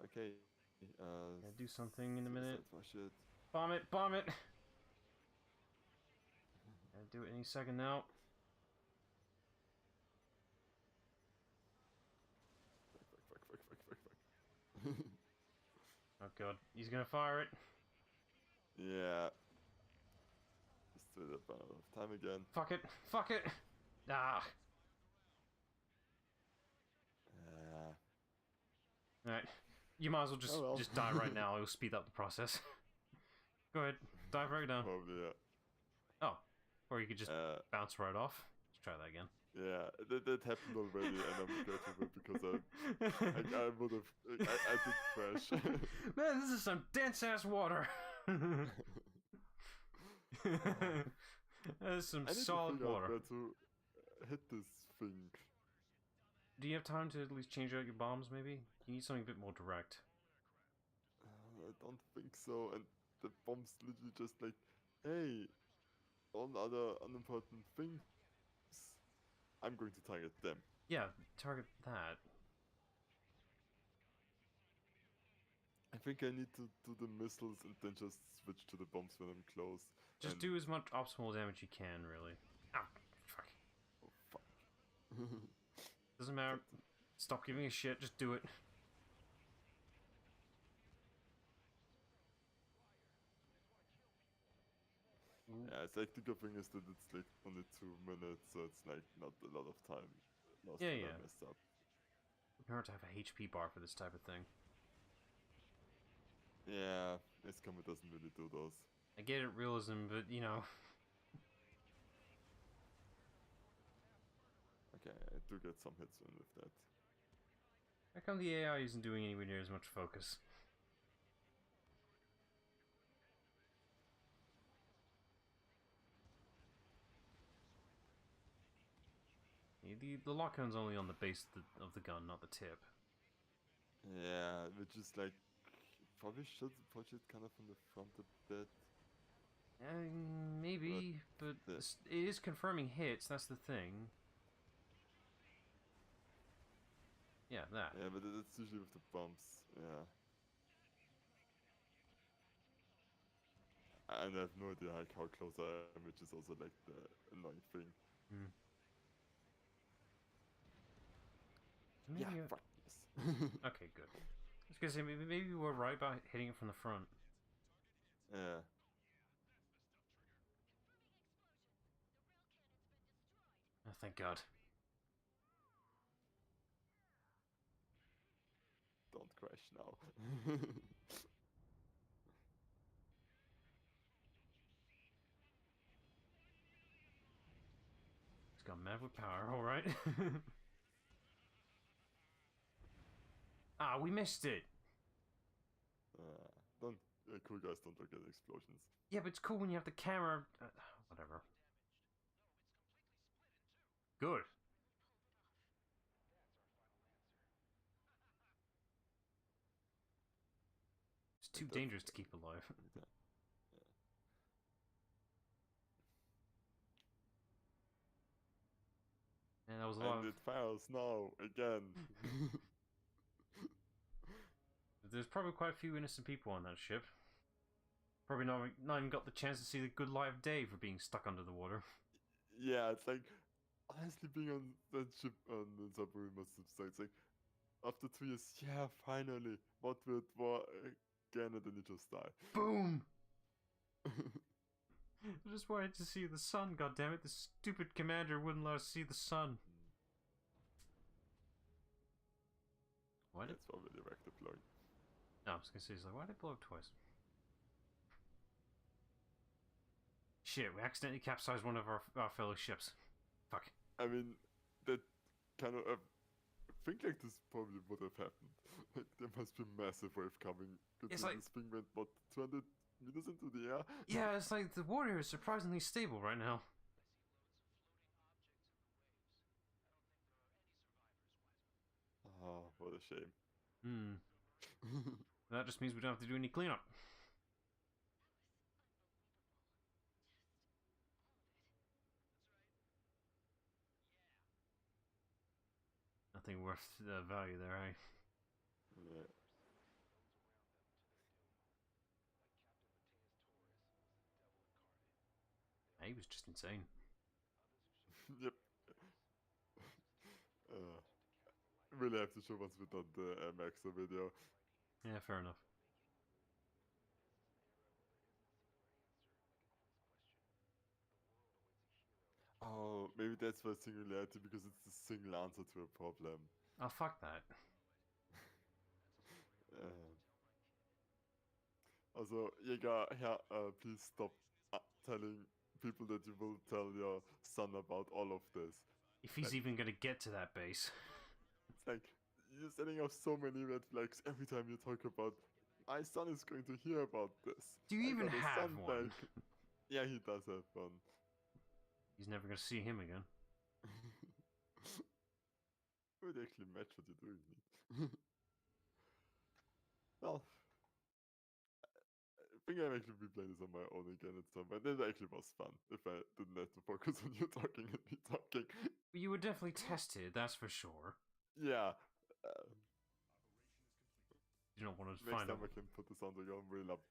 Okay. Yeah, do something in a minute. It. Bomb it! Bomb it! I'll do it any second now. Fuck. Oh god, he's gonna fire it. Yeah. Just do that out of time again. Fuck it! Fuck it! Ah! Alright. You might as well just die right now, it'll speed up the process. Go ahead, dive right down. Probably, yeah. Oh. Or you could just bounce right off. Let's try that again. Yeah, that happened already, and I'm glad of it because I would have... I did crash. Man, this is some dense-ass water! That is some solid water. Where to hit this thing. Do you have time to at least change out your bombs, maybe? You need something a bit more direct. I don't think so, and the bomb's literally just like, hey, all other unimportant things, I'm going to target them. Yeah, target that. I think I need to do the missiles and then just switch to the bombs when I'm close. Just do as much optimal damage you can, really. Ah, fuck. Oh, fuck. Doesn't matter. Stop giving a shit, just do it. Yeah, it's like the good thing is that it's like only 2 minutes, so it's like not a lot of time. Yeah. I messed up. It's hard to have a HP bar for this type of thing. Yeah, XCOM doesn't really do those. I get it, realism, but you know. Okay, I do get some hits in with that. How come the AI isn't doing anywhere near as much focus? The lock gun's only on the base of the gun, not the tip. Yeah, which is like... Probably should approach it kind of from the front a bit. Maybe, but it is confirming hits, that's the thing. Yeah, that. Yeah, but it's usually with the bumps, yeah. And I have no idea like how close I am, which is also like the annoying thing. Hmm. Yeah, fuck. Okay, good. I was gonna say maybe we were right about hitting it from the front. Yeah. Oh, thank God. Don't crash now. It's got mad with power, alright. Ah, we missed it! Don't cool guys don't look at explosions. Yeah, but it's cool when you have the camera... whatever. Good. It's too dangerous to keep alive. Yeah. And that was a lot And it fires now again. There's probably quite a few innocent people on that ship. Probably not even got the chance to see the good light of day for being stuck under the water. Yeah, it's like honestly being on that ship on the submarine must have sucked. It's like after 2 years, yeah, finally, what with war again, and then you just die. Boom! I just wanted to see the sun, goddammit. The stupid commander wouldn't let us see the sun. Why did... That's probably the reactor blowing. No, I was gonna say, it's like, why did it blow up twice? Shit, we accidentally capsized one of our fellow ships. Fuck. I mean, that kind of... I think like this probably would have happened. Like there must be a massive wave coming. It's like... this thing went, what, 200 meters into the air? Yeah, it's like the water is surprisingly stable right now. Oh, what a shame. That just means we don't have to do any cleanup. Nothing worth the value there, eh? Yeah. He was just insane. Yep. Really have to show once we've done the Maxer video. Yeah, fair enough. Oh, maybe that's why singularity, because it's the single answer to a problem. Oh, fuck that. Also, Jäger, yeah, please stop telling people that you will tell your son about all of this. If he's even gonna get to that base. It's like, you're setting off so many red flags every time you talk about, my son is going to hear about this. Do you even have one? Yeah, he does have one. He's never gonna see him again. It would actually match what you're doing. Well, I think I've actually replayed this on my own again at some point. It actually was fun if I didn't have to focus on you talking and me talking. You were definitely tested, that's for sure. Yeah. You don't want to Next find time out. I can put the sound on real up,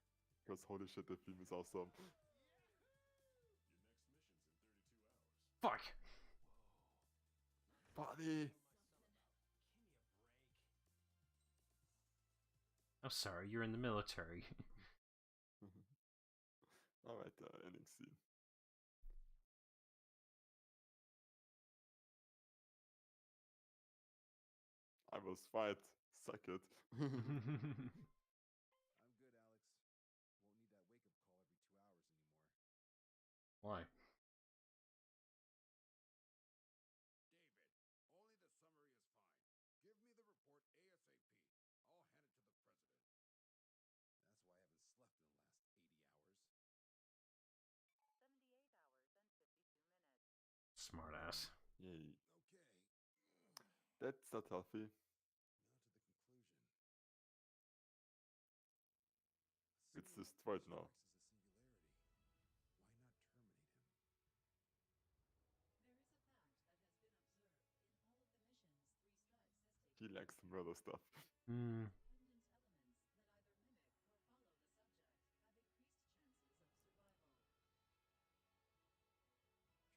because holy shit, the theme is awesome. Fuck! Buddy! I'm sorry, you're in the military. Alright, ending scene. I was right. Suck it. I'm good, Alex. Won't need that wake-up call every 2 hours anymore. Why? David, only the summary is fine. Give me the report ASAP. I'll hand it to the president. That's why I haven't slept in the last 80 hours. 78 hours and 52 minutes. Smart ass. Yay. Okay. That's not healthy. Now to the conclusion. It's destroyed now. He likes to murder stuff. Hmm.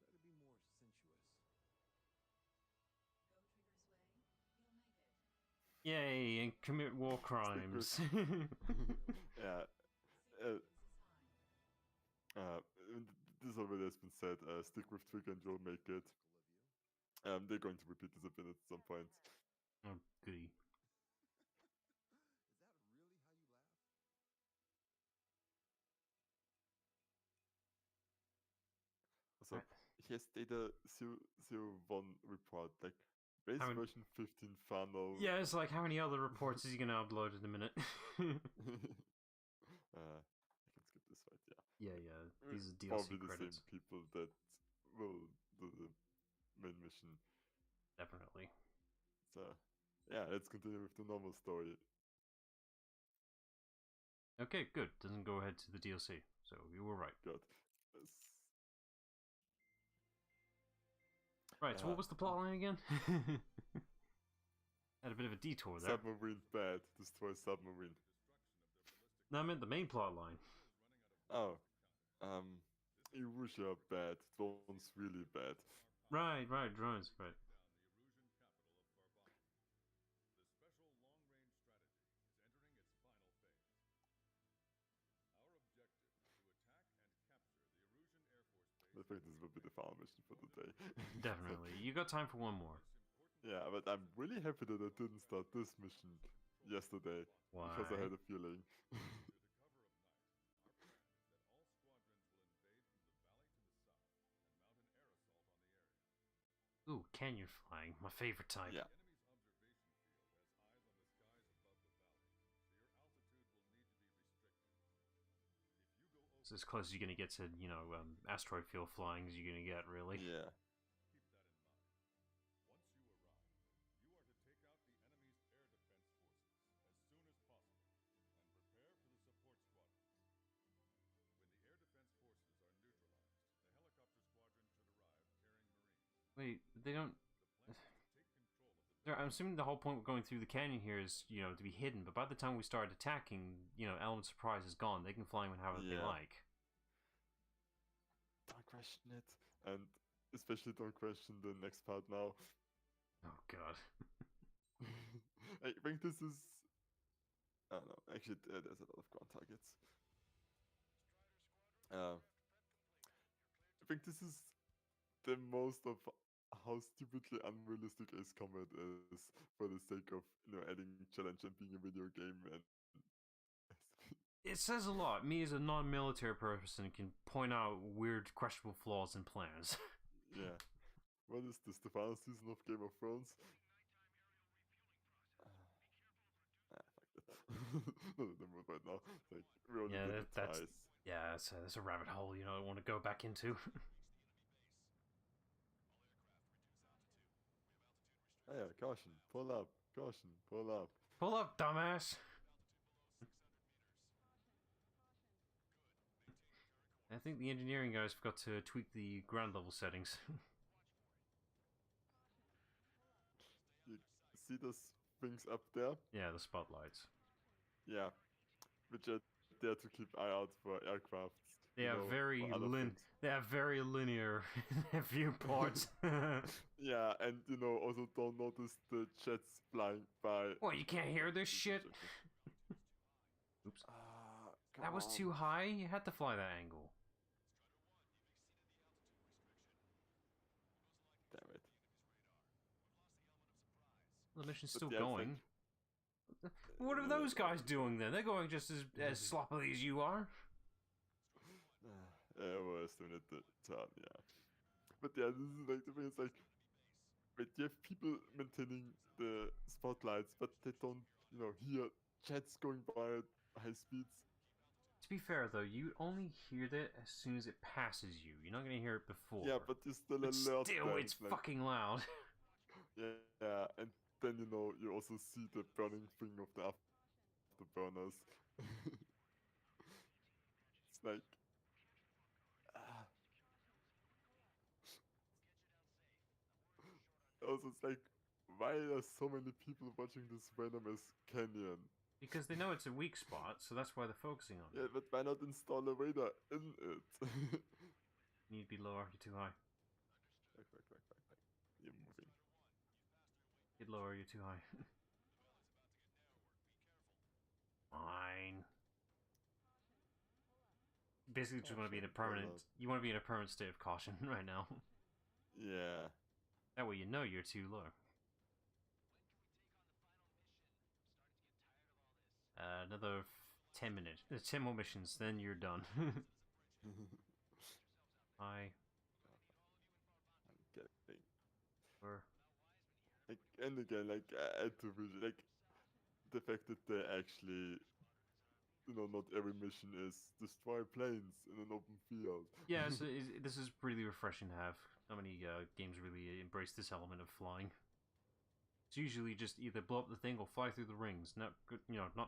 Try to be more sensuous. Yay, and commit war crimes. Yeah. Uh, uh, this already has been said. Stick with Trigger and you'll make it. They're going to repeat this a bit at some point. Oh, goody. Is that really how you laugh? So here's data 001 report, like base version 15 final. Yeah, it's like how many other reports is he gonna upload in a minute? I can skip this right, yeah. Yeah. These are DLC Probably the credits. same people that will do the main mission. Definitely. So yeah, let's continue with the normal story. Okay, good. Doesn't go ahead to the DLC, so you were right. Good. Right, so what was the plotline again? Had a bit of a detour there. Submarine bad. Destroy submarine. No, I meant the main plotline. Oh. Erussia bad. Drones really bad. Right, drones, right. I think this will be the final mission for the day. Definitely. You got time for one more. Yeah, but I'm really happy that I didn't start this mission yesterday. Why? Because I had a feeling. Ooh, canyon flying. My favorite type. Yeah. It's as close as you're gonna get to, asteroid field flying as you're gonna get, really. Yeah. Wait, they don't... I'm assuming the whole point of going through the canyon here is, to be hidden, but by the time we start attacking, element of surprise is gone. They can fly whenever they like. Don't question it. And especially don't question the next part now. Oh, God. I think this is... I don't know. Actually, there's a lot of ground targets. I think this is the most of how stupidly unrealistic Ace Combat is for the sake of adding challenge and being a video game. And it says a lot. Me as a non-military person can point out weird, questionable flaws in plans. Yeah. What is this? The final season of Game of Thrones? Fuck it. Not in the mood right now. Like, we only did it twice. Yeah, that's a rabbit hole, I want to go back into. Oh yeah, caution, pull up, caution, pull up. Pull up, dumbass! I think the engineering guys forgot to tweak the ground level settings. You see those things up there? Yeah, the spotlights. Yeah, which are there to keep eye out for aircrafts. They are very linear viewports. Yeah, and also don't notice the jets flying by. What, you can't hear this shit? Oops. That was too high. You had to fly that angle. Damn it. The mission's still going. What are those guys doing then? They're going just as sloppily as you are. Yeah, well, I still need the turn, yeah. But yeah, this is like the thing. It's like, wait, you have people maintaining the spotlights, but they don't, hear jets going by at high speeds. To be fair though, you only hear that as soon as it passes you. You're not gonna hear it before. Yeah, but you're still alert. Still, it's like, fucking loud. Yeah, and then you also see the burning thing of the afterburners. It's like. Also, it's like, why are so many people watching this randomized canyon? Because they know it's a weak spot, so that's why they're focusing on it. Yeah, but why not install a radar in it? You need to be lower, you're too high. Back. You're moving. Get lower, you're too high. Fine. Basically, just want to be in a Why permanent. not? You want to be in a permanent state of caution right now. Yeah. That way, you know you're too low. Another 10 minutes. 10 more missions, then you're done. I. I'm getting. Or. Like, and again, like, I had to really, like, the fact that they actually, not every mission is destroy planes in an open field. Yeah, so this is really refreshing to have. How many games really embrace this element of flying? It's usually just either blow up the thing or fly through the rings, not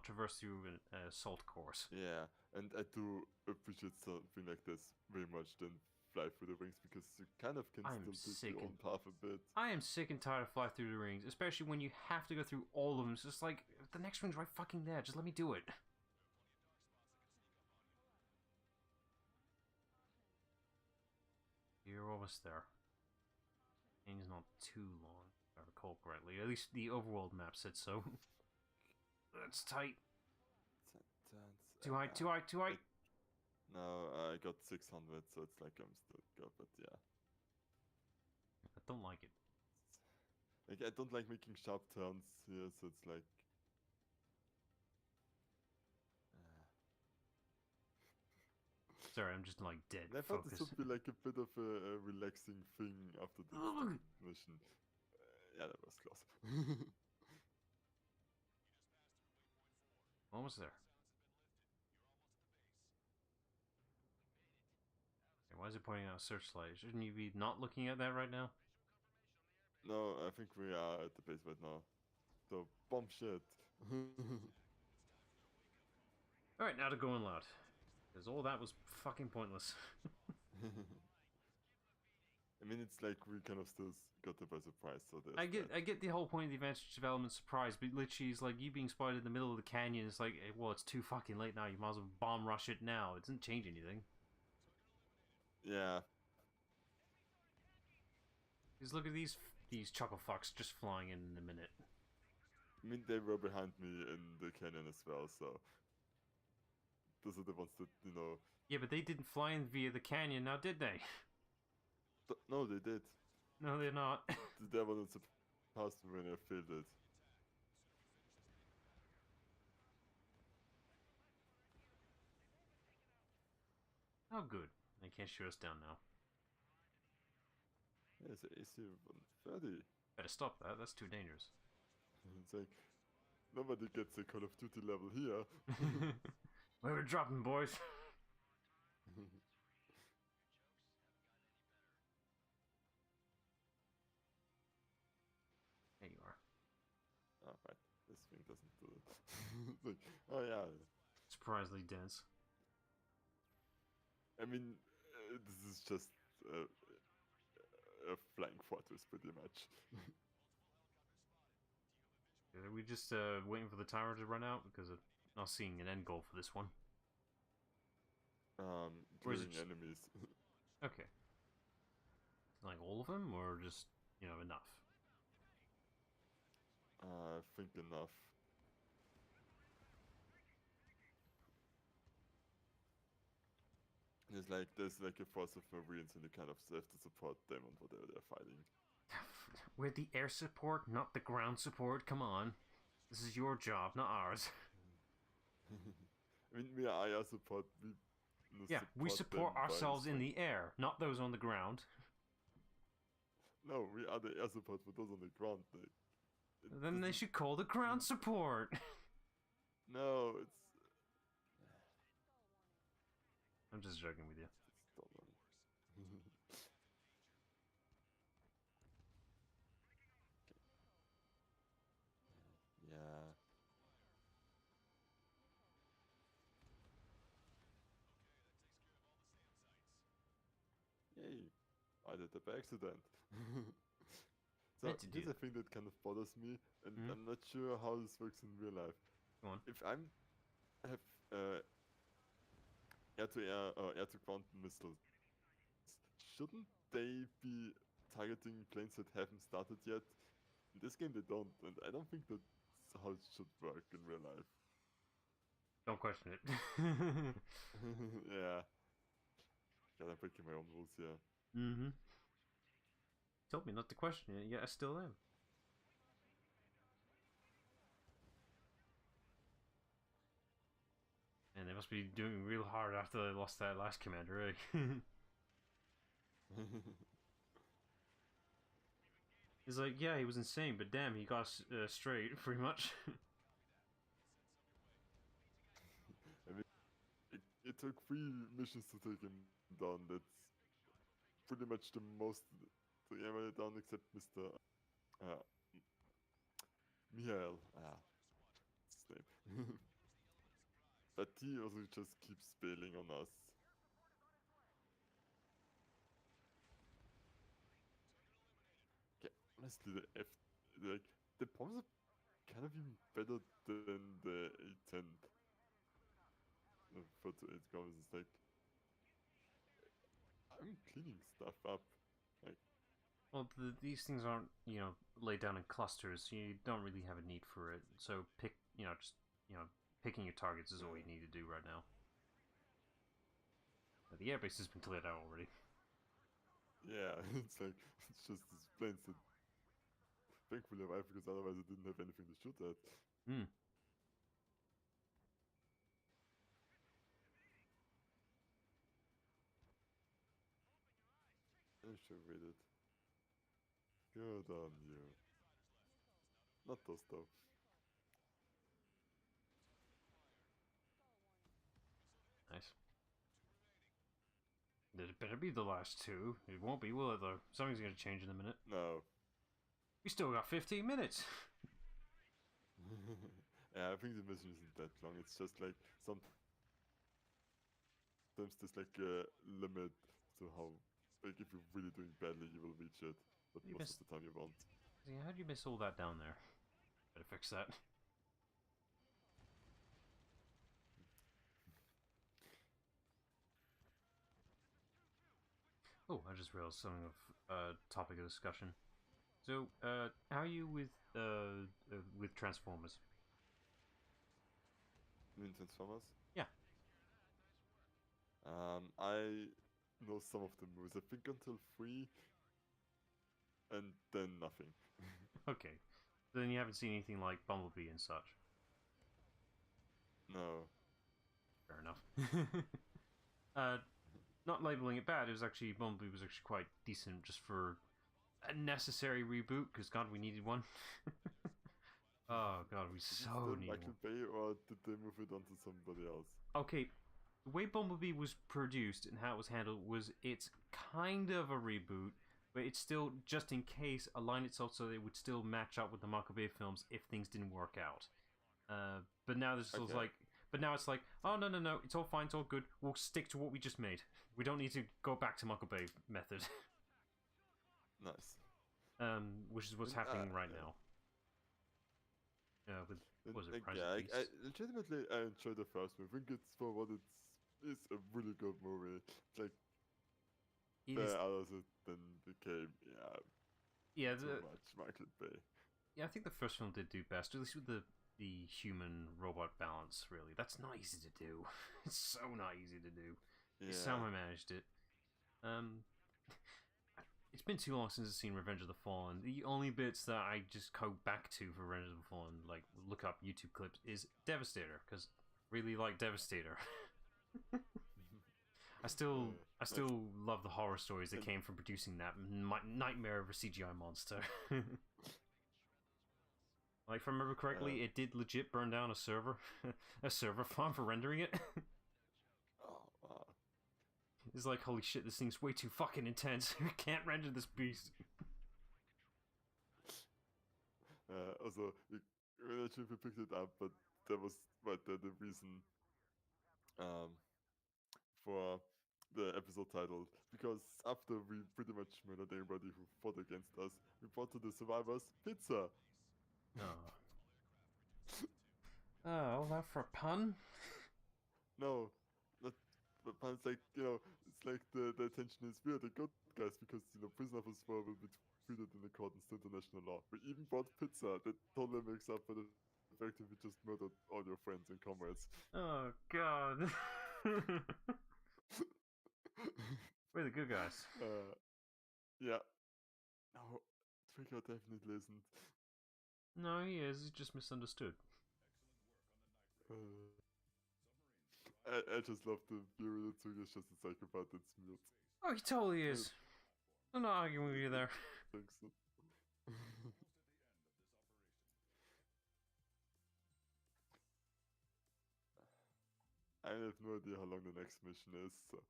traverse through an assault course. Yeah, and I do appreciate something like this very much than fly through the rings, because you kind of can still take your own path a bit. I am sick and tired of fly through the rings, especially when you have to go through all of them. It's just like, the next ring's right fucking there, just let me do it. You're almost there. And it's not too long, if I recall correctly. At least the overworld map said so. That's tight. Too high, too high, too high. No, I got 600, so it's like I'm still good, but yeah. I don't like it. Like, I don't like making sharp turns here, so it's like... Sorry, I'm just like dead I thought this focus. would be like a bit of a relaxing thing after this mission. Yeah, that was close. Almost there. Okay, why is it pointing out a searchlight? Shouldn't you be not looking at that right now? No, I think we are at the base right now. So, bomb shit. Alright, now to go in loud. Because all that was fucking pointless. I mean, it's like we kind of still got it by surprise, so there's I get the whole point of the advantage development surprise, but literally it's like you being spotted in the middle of the canyon. It's like, well, it's too fucking late now. You might as well bomb rush it now. It doesn't change anything. Yeah. Because look at these chuckle fucks just flying in a minute. I mean, they were behind me in the canyon as well, so those are the ones that, Yeah, but they didn't fly in via the canyon, now did they? No, they did. No, they're not. They were not supposed to when I failed it. Oh, good. They can't shoot us down now. Yeah, it's an AC-130. Better stop that. That's too dangerous. It's like, nobody gets a Call of Duty level here. Where we're dropping, boys. There you are. Oh, right. This thing doesn't do it. It's like, oh yeah. Surprisingly dense. I mean, this is just a flying fortress, pretty much. Are we just waiting for the timer to run out? Because I'm not seeing an end goal for this one. Clearing enemies. Okay. Like all of them, or just, enough? I think enough. There's like a force of Marines, and you kind of have to support them on whatever they're fighting. We're the air support, not the ground support. Come on. This is your job, not ours. I mean, we are air support. We support ourselves in the air, not those on the ground. No, we are the air support for those on the ground. Then they should call the ground support. No, it's... I'm just joking with you. Yeah. Yay! I did it by accident. So here's a thing that kind of bothers me, and I'm not sure how this works in real life. Go on. If I have air-to-air or air-to-ground missiles, shouldn't they be targeting planes that haven't started yet? In this game they don't, and I don't think that's how it should work in real life. Don't question it. Yeah. God, I'm breaking my own rules here. Mm-hmm. Told me not to question it, yet I still am. And they must be doing real hard after they lost that last commander, eh? It's like, yeah, he was insane, but damn, he got straight, pretty much. I mean, it took 3 missions to take him down. That's pretty much the most to ever down, except Mr. Uh, Mihail. That's his name. But he also just keeps bailing on us. Yeah, honestly, the bombs are kind of even better than the A10. 48 guns. It's like I'm cleaning stuff up. Like, Well, these things aren't, laid down in clusters, so you don't really have a need for it. So picking your targets is all you need to do right now. The airbase has been cleared out already. yeah, it's just these planes that thankfully arrived because otherwise I didn't have anything to shoot at. Hmm. I should read it. Good on you. Not those though. Nice. It better be the last two. It won't be, will it, though? Something's going to change in a minute. No. We still got 15 minutes. Yeah, I think the mission isn't that long. It's just like sometimes there's like a limit to how, like if you're really doing badly, you will reach it, but most of the time you won't. Yeah, how'd you miss all that down there? Better fix that. Oh, I just realized something of topic of discussion. So, how are you with Transformers? You mean Transformers? Yeah. I know some of the moves. I think until 3, and then nothing. Okay. Then you haven't seen anything like Bumblebee and such. No. Fair enough. Not labeling it bad. It was actually Bumblebee was actually quite decent just for a necessary reboot because God, we needed one. Oh God, we so need Michael one. Bay, or did they move it on to somebody else? Okay, the way Bumblebee was produced and how it was handled was it's kind of a reboot, but it's still just in case aligned itself so that it would still match up with the Michael Bay films if things didn't work out. But now there's Okay. like, but now it's like, oh no, it's all fine, it's all good. We'll stick to what we just made. We don't need to go back to Michael Bay method. Nice. Which is what's happening right now. With what was it, Rise of Beasts? I legitimately enjoy the first movie. I think it's for what it's a really good movie. It's like the others then became too much Michael Bay. Yeah, I think the first film did do best, at least with the human robot balance. Really, that's not easy to do. It's so not easy to do. Yeah. Somehow managed it. It's been too long since I've seen Revenge of the Fallen. The only bits that I just go back to for Revenge of the Fallen, like look up YouTube clips, is Devastator, because really like Devastator. I still love the horror stories that came from producing that nightmare of a CGI monster. Like, if I remember correctly, it did legit burn down a server farm for rendering it. Oh, wow. It's like, holy shit, this thing's way too fucking intense. We can't render this beast. Also, we actually picked it up, but that was the reason for the episode title. Because after we pretty much murdered everybody who fought against us, we brought to the survivors pizza. Oh. Oh, all that for a pun? No, not the pun's like, it's like the attention is we're the good guys because, prisoner of war will be treated in accordance to international law. We even brought pizza that totally makes up for the effectively just murdered all your friends and comrades. Oh god. We're the good guys. Yeah. No, Trigger definitely isn't. No, he is. He's just misunderstood. I just love the view that Trigger's just a psychopath that's mute. Oh, he totally is. I'm not arguing with you there. Thanks. I have no idea how long the next mission is. So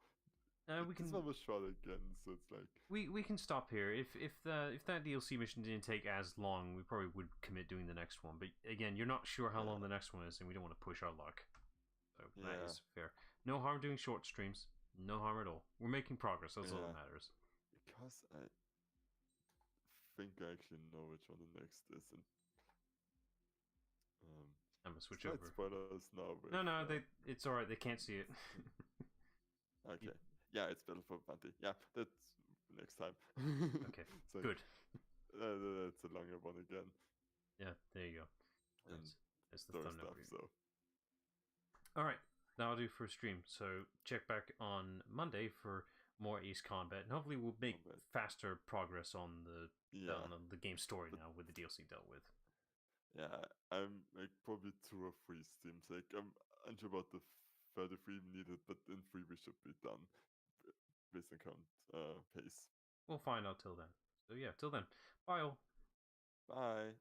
We can. This one was short again, so it's like we can stop here. If that DLC mission didn't take as long, we probably would commit doing the next one. But again, you're not sure how long the next one is, and we don't want to push our luck. So that is fair. No harm doing short streams. No harm at all. We're making progress. That's all that matters. Because I think I actually know which one the next is, and I'm gonna switch over. Spoilers now. With, no, it's all right. They can't see it. Okay. Yeah, it's Battle-Hardened. Yeah, that's next time. Okay. So, good. That's a longer one again. Yeah, there you go. That's the thumbnail. So. All right, that'll do for a stream. So check back on Monday for more Ace Combat, and hopefully we'll make faster progress on the game story now with the DLC dealt with. Yeah, I'm like probably 2 or 3 streams. Like I'm unsure about the 33 needed, but in 3 we should be done based on current pace. We'll find out till then. So yeah, till then. Bye all. Bye.